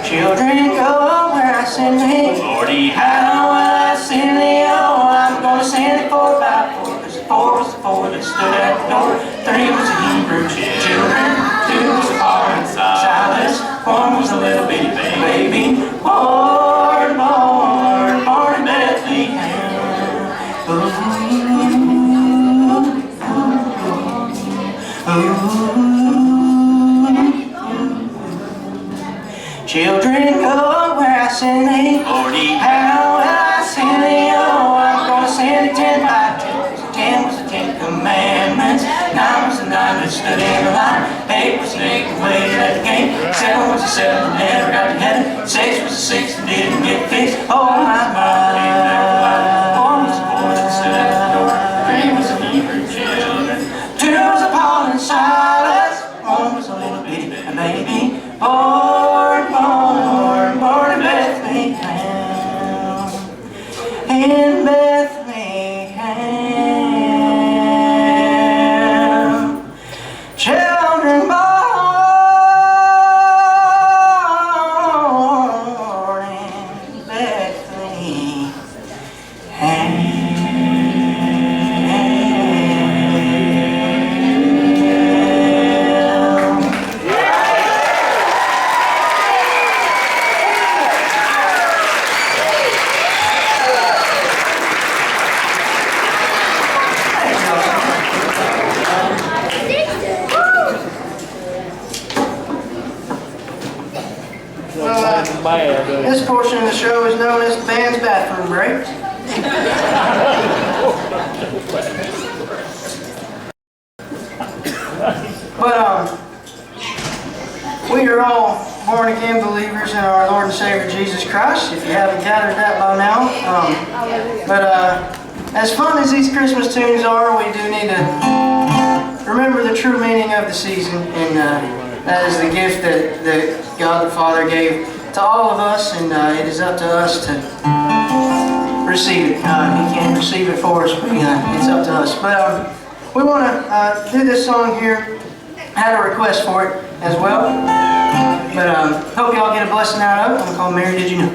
Children go where I send thee. Lordy, how I send thee? Oh, I'm gonna send it four by four. Cause four was the four that stood at the door. Three was the Hebrew children, two was Paul and Silas. One was a little bitty baby, born in Bethlehem. Children go where I send thee. Lordy, how will I send thee? Oh, I'm gonna send it 10 by 10. 10 was the 10 commandments. 9 was the 9 that stood in the line. 8 was the 8 that waited at the gate. 7 was the 7 that never got to heaven. 6 was the 6 that didn't get fixed. Oh my. 4 was the 4 that stood at the door. 3 was the Hebrew children. 2 was the Paul and Silas. 1 was a little bitty baby, born in Bethlehem. In Bethlehem, children born This portion of the show is known as the band's bathroom break. But we are all born again believers in our Lord and Savior Jesus Christ, if you haven't gathered that by now. As fun as these Christmas tunes are, we do need to remember the true meaning of the season, and that is the gift that God the Father gave to all of us, and it is up to us to receive it. He can't receive it for us, but it's up to us. But we want to do this song here. I had a request for it as well, but hope y'all get a blessing out of it. I'm called Mary Did You Know?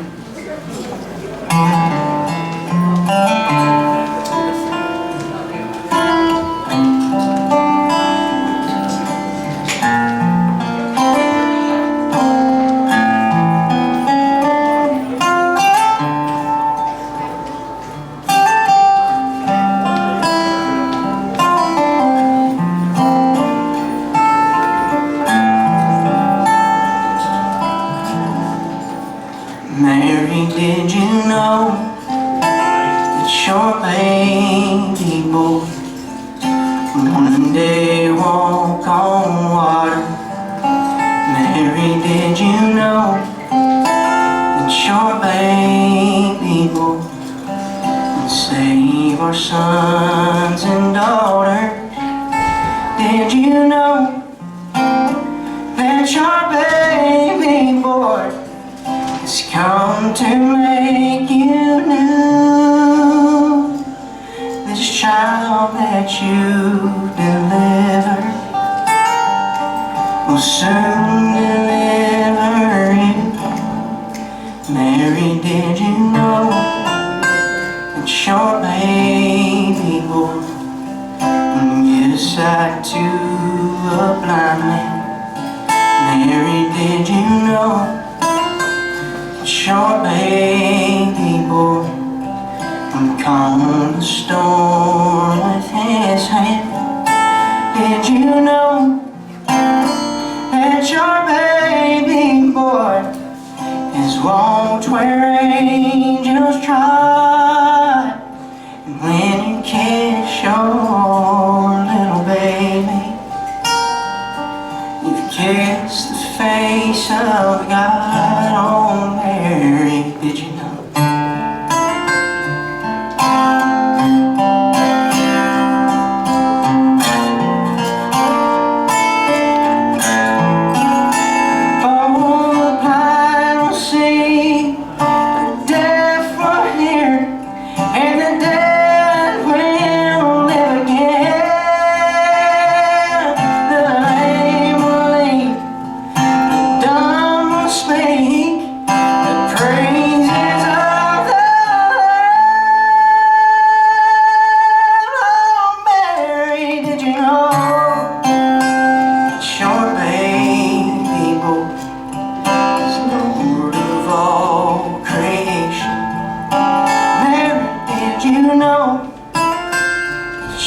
Mary, did you know that your baby boy one day walk on water? Mary, did you know that your baby boy would save our sons and daughters? Did you know that your baby boy has come to make you new? This child that you delivered will soon deliver you. Mary, did you know that your baby boy will give sight to a blind man? Mary, did you know your baby boy would calm the storm with his hand? Did you know that your baby boy has walked where angels trod? And when you kiss your little baby, you've kissed the face of God. Oh, Mary, did you know?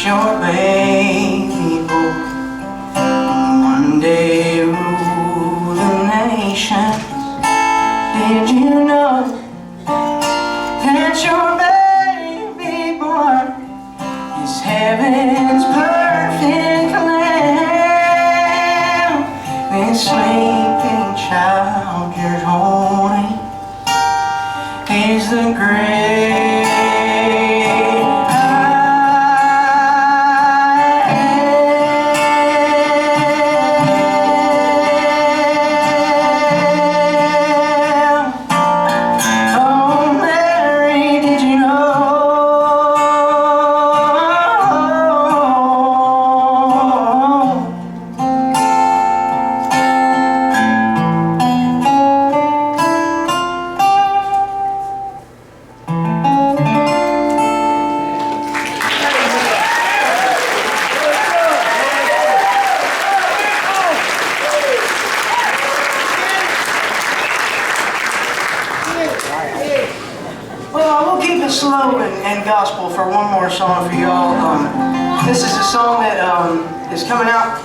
Your baby boy one day rule the nations. Did you know that your baby boy is heaven's perfect lamb? This sleeping child you're holding is the great slow and gospel for one more song for y'all. This is a song that is coming out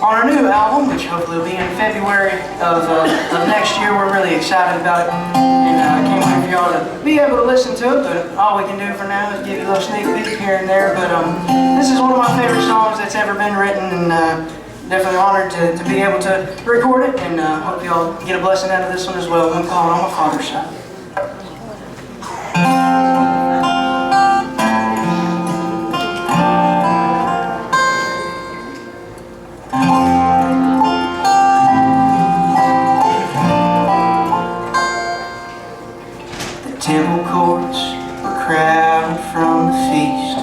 on our new album, which hopefully will be in February of next year. We're really excited about it, and I can't wait for y'all to be able to listen to it. But all we can do for now is give you a little sneak peek here and there. But this is one of my favorite songs that's ever been written, and definitely honored to be able to record it, and hope y'all get a blessing out of this one as well. One called On My Father's Side. The temple courts were crowded from the feast.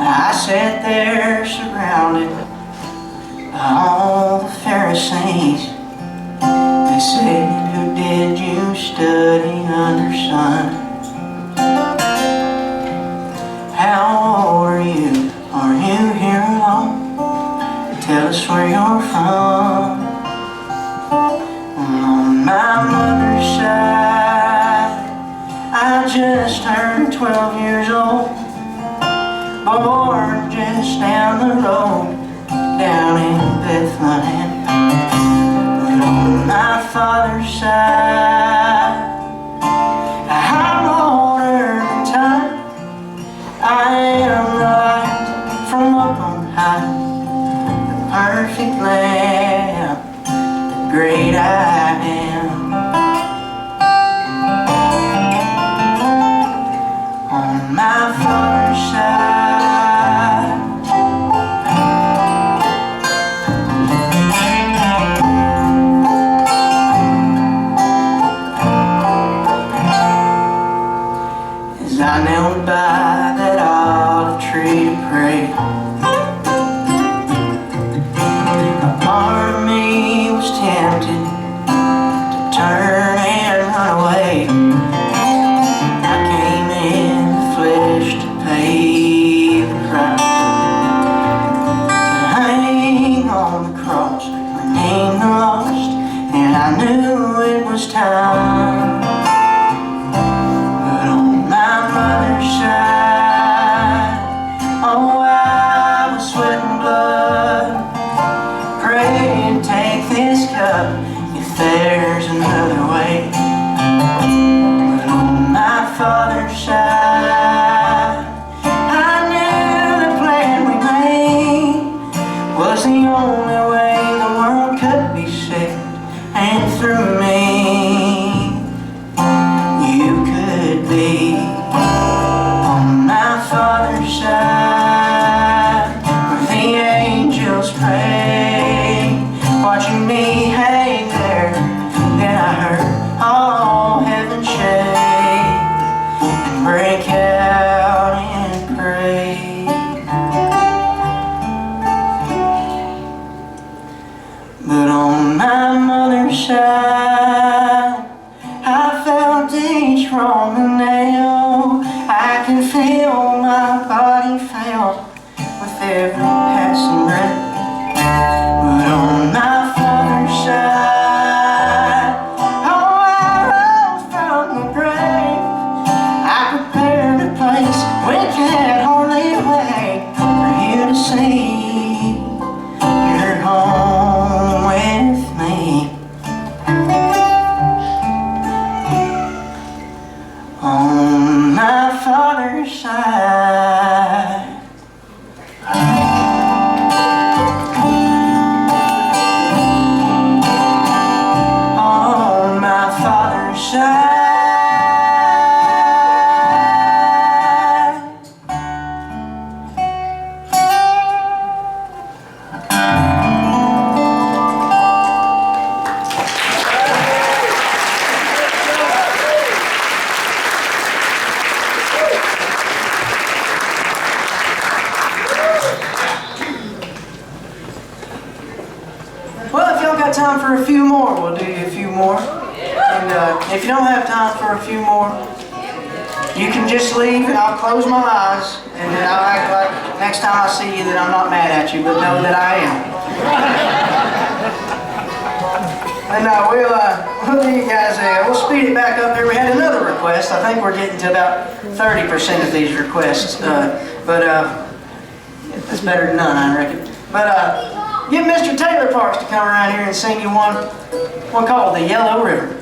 I sat there surrounded by all the Pharisees. They said, "Who did you study under, son? How old are you? Are you here alone? Tell us where you're from." On my mother's side, I just turned 12 years old, born just down the road, down in Bethlehem. But on my father's side, I'm older than time. I am right from up on high, the perfect lamb, the great I am. On my father's side, as I knelt by that olive tree to pray, a part of me was tempted to turn and run away. I came in the flesh to pay the price, to hang on the cross, redeem the lost, and I knew it was time. But on my mother's side, oh, I was sweating blood, praying, take this cup if there's another way. But on my father's side, I knew the plan we made was the only way the world could be saved, and through me you could be. On my father's side, where the angels pray, watching me hang there, then I heard all heaven shake and break out in praise. But on my mother's side, I felt each Roman nail. I can feel my body fail with every passing breath. But on my father's side, oh, I rose from the grave. I prepared a place we can't hardly wait for you to see. You're home with me. On my father's side, on my father's side. Well, if y'all got time for a few more, we'll do you a few more. And if you don't have time for a few more, you can just leave and I'll close my eyes and then I'll act like next time I see you that I'm not mad at you, but know that I am. And we'll do you guys, we'll speed it back up here. We had another request. I think we're getting to about 30% of these requests. That's better than none, I reckon. But get Mr. Taylor Parks to come around here and sing you one called The Yellow River.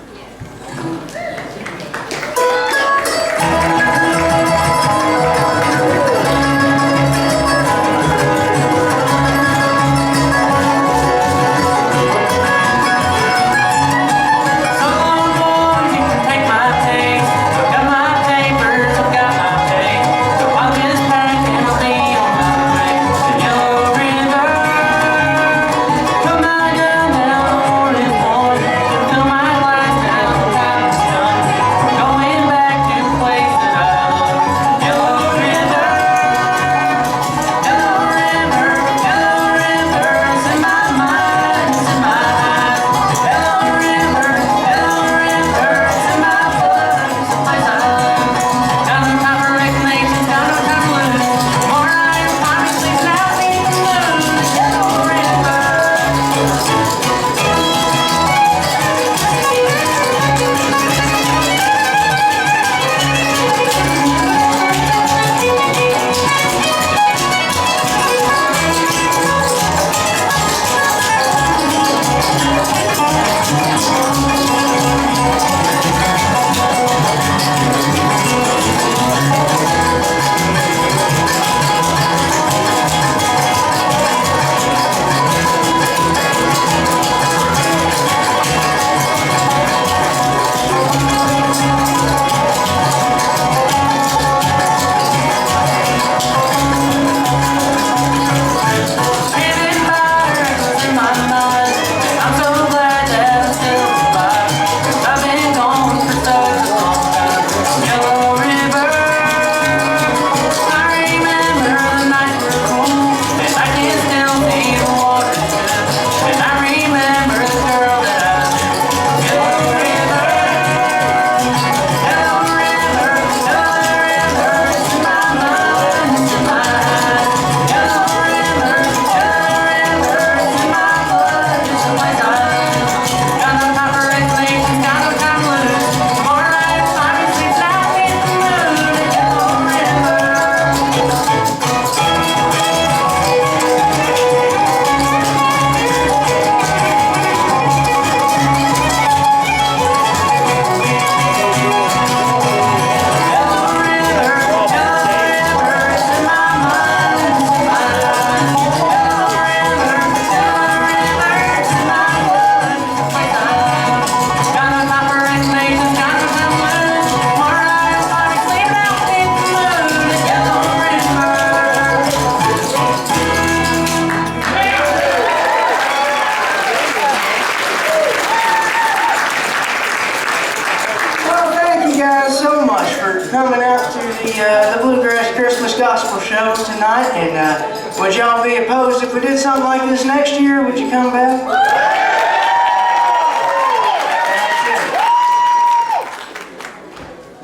Coming out to the Bluegrass Christmas Gospel Show tonight, and would y'all be opposed if we did something like this next year? Would you come back?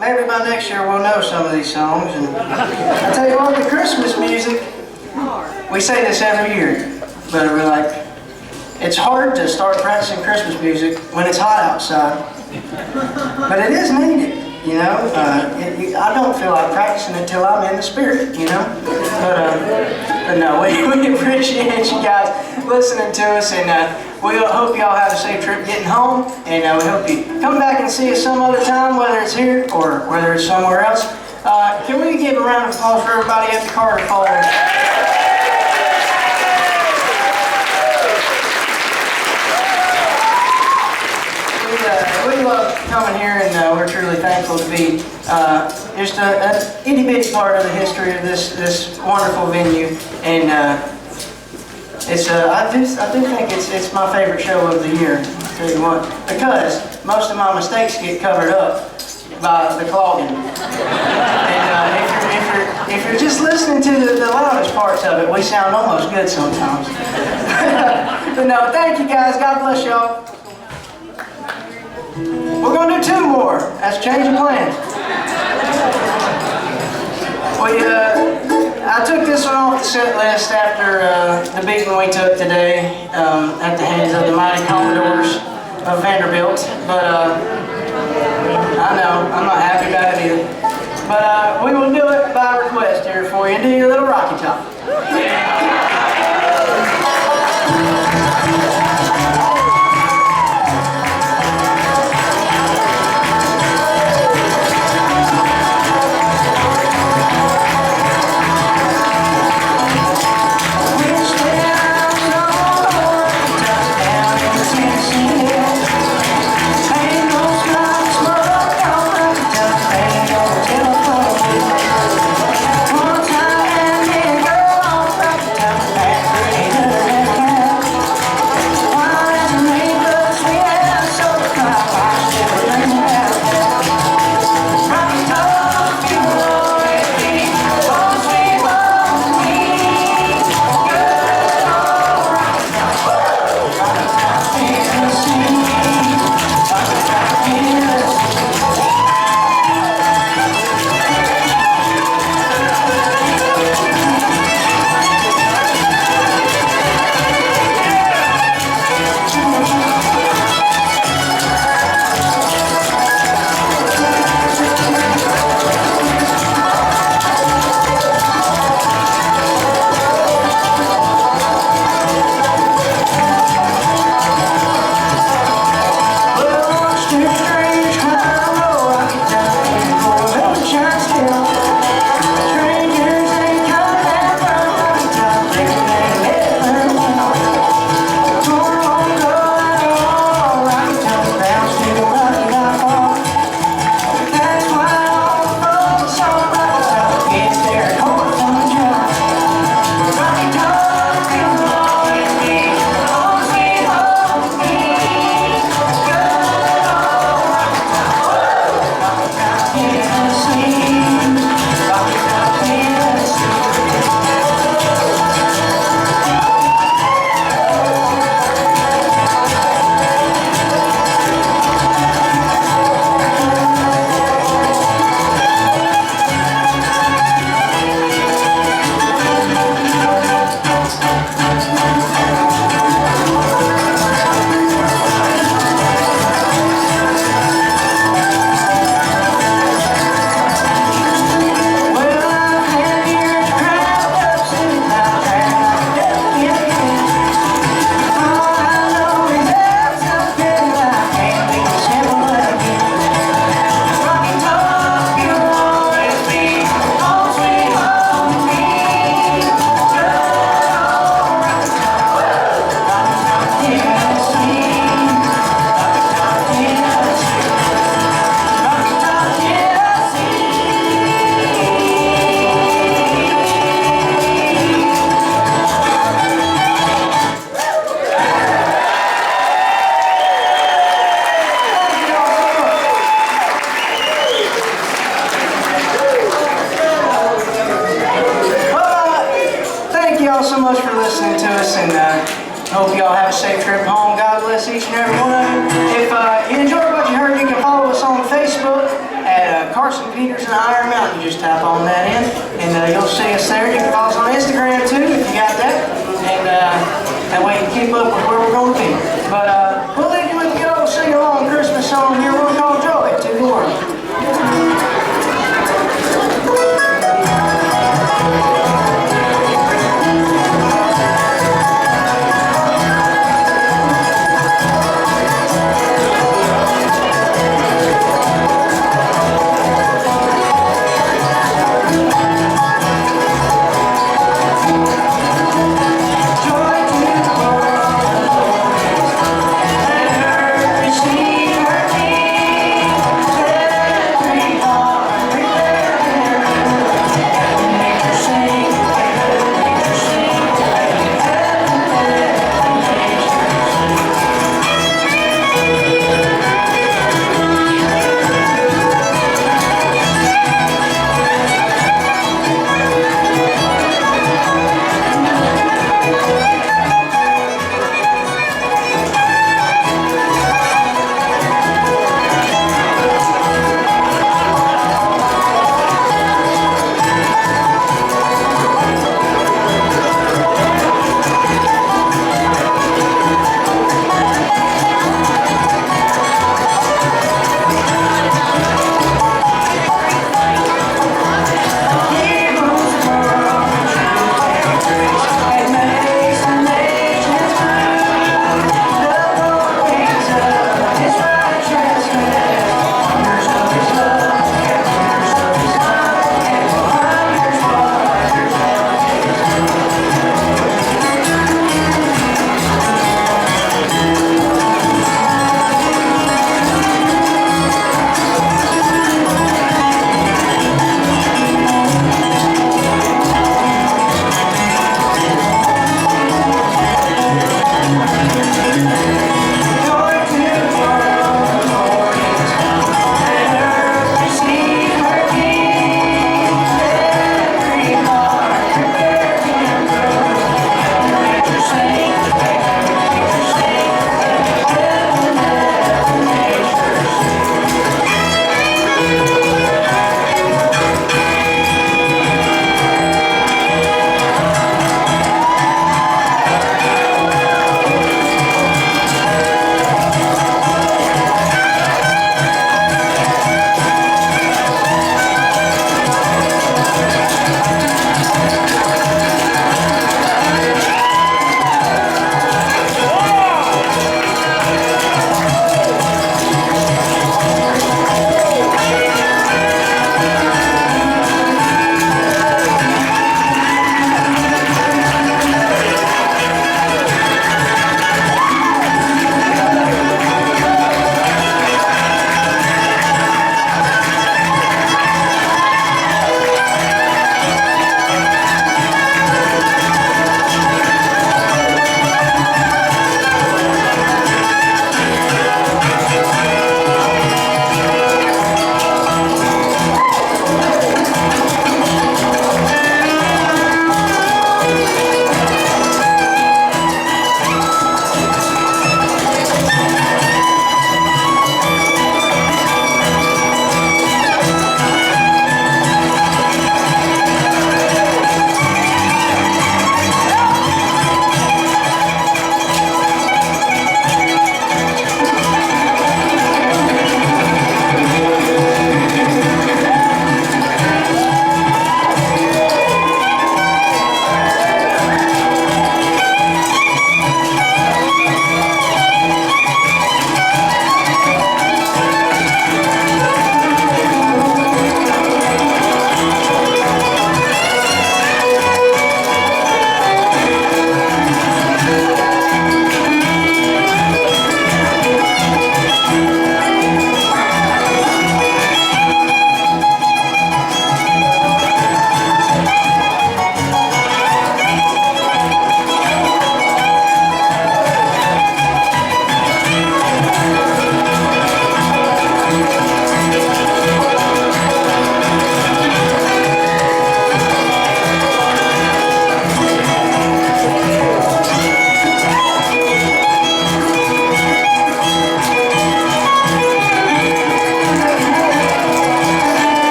Maybe by next year we'll know some of these songs. And I tell you what, the Christmas music, we say this every year, but we're like, it's hard to start practicing Christmas music when it's hot outside, but it is needed. You know, I don't feel like practicing it till I'm in the spirit, you know. But no, we appreciate you guys listening to us, and we hope y'all have a safe trip getting home, and we hope you come back and see us some other time, whether it's here or whether it's somewhere else. Can we give a round of applause for everybody at the Carter Falls? We love coming here, and we're truly thankful to be just an itty bitty part of the history of this wonderful venue. And I do think it's my favorite show of the year. I'll tell you what, because most of my mistakes get covered up by the clogging. And if you're just listening to the loudest parts of it, we sound almost good sometimes. But no, thank you guys. God bless y'all. We're going to do two more. That's a change of plans. I took this one off the set list after the beating we took today at the hands of the mighty Commodores of Vanderbilt. But I know, I'm not happy about it either. But we will do it by request here for you. Do your little Rocky Top. y'all so much for listening to us, and hope y'all have a safe trip home. God bless each and every one of you. If you enjoyed what you heard, you can follow us on Facebook at Carson, Peters, and Iron Mountain. You just tap on that in, and you'll see us there. You can follow us on Instagram too, if you got that, and that way you can keep up with where we're going to be. But we'll leave you with a good old sing-along Christmas song here. We're called Joy to the World.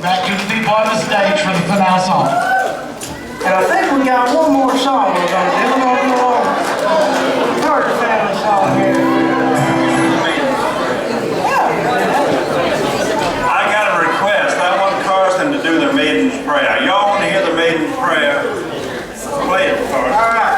back to the people on the stage for the finale song. And I think we got one more song we're gonna do. We're gonna do our Carson family song here. I got a request. I want Carson to do the Maiden's Prayer. Y'all want to hear the Maiden's Prayer? Play it, Carson. All right.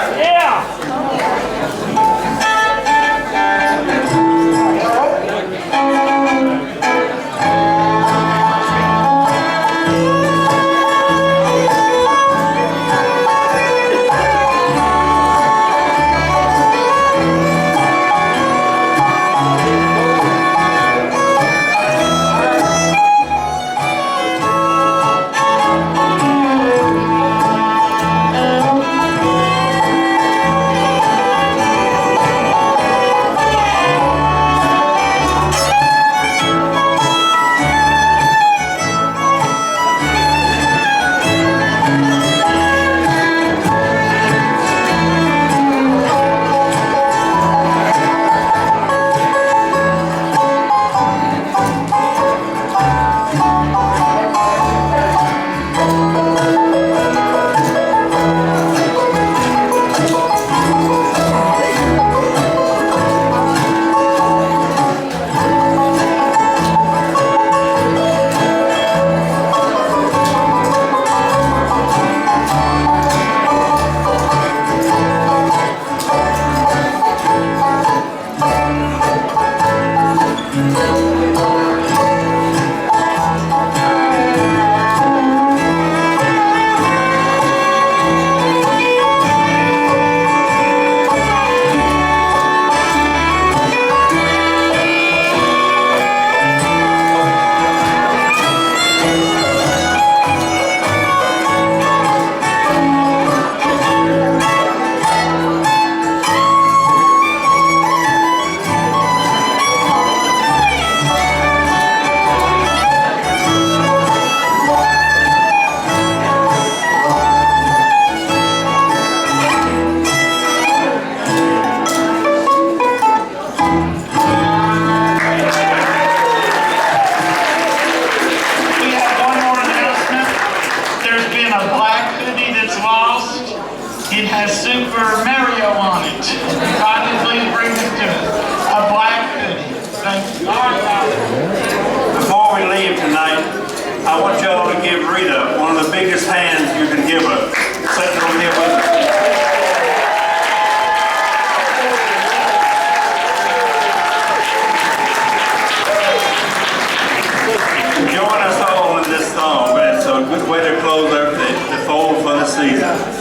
It has Super Mario on it. Rodney, please bring this to us. A black hoodie. Thank you. Before we leave tonight, I want y'all to give Rita one of the biggest hands you can give her. Sitting on here with us. Join us all in this song, but it's a good way to close the fold for the season.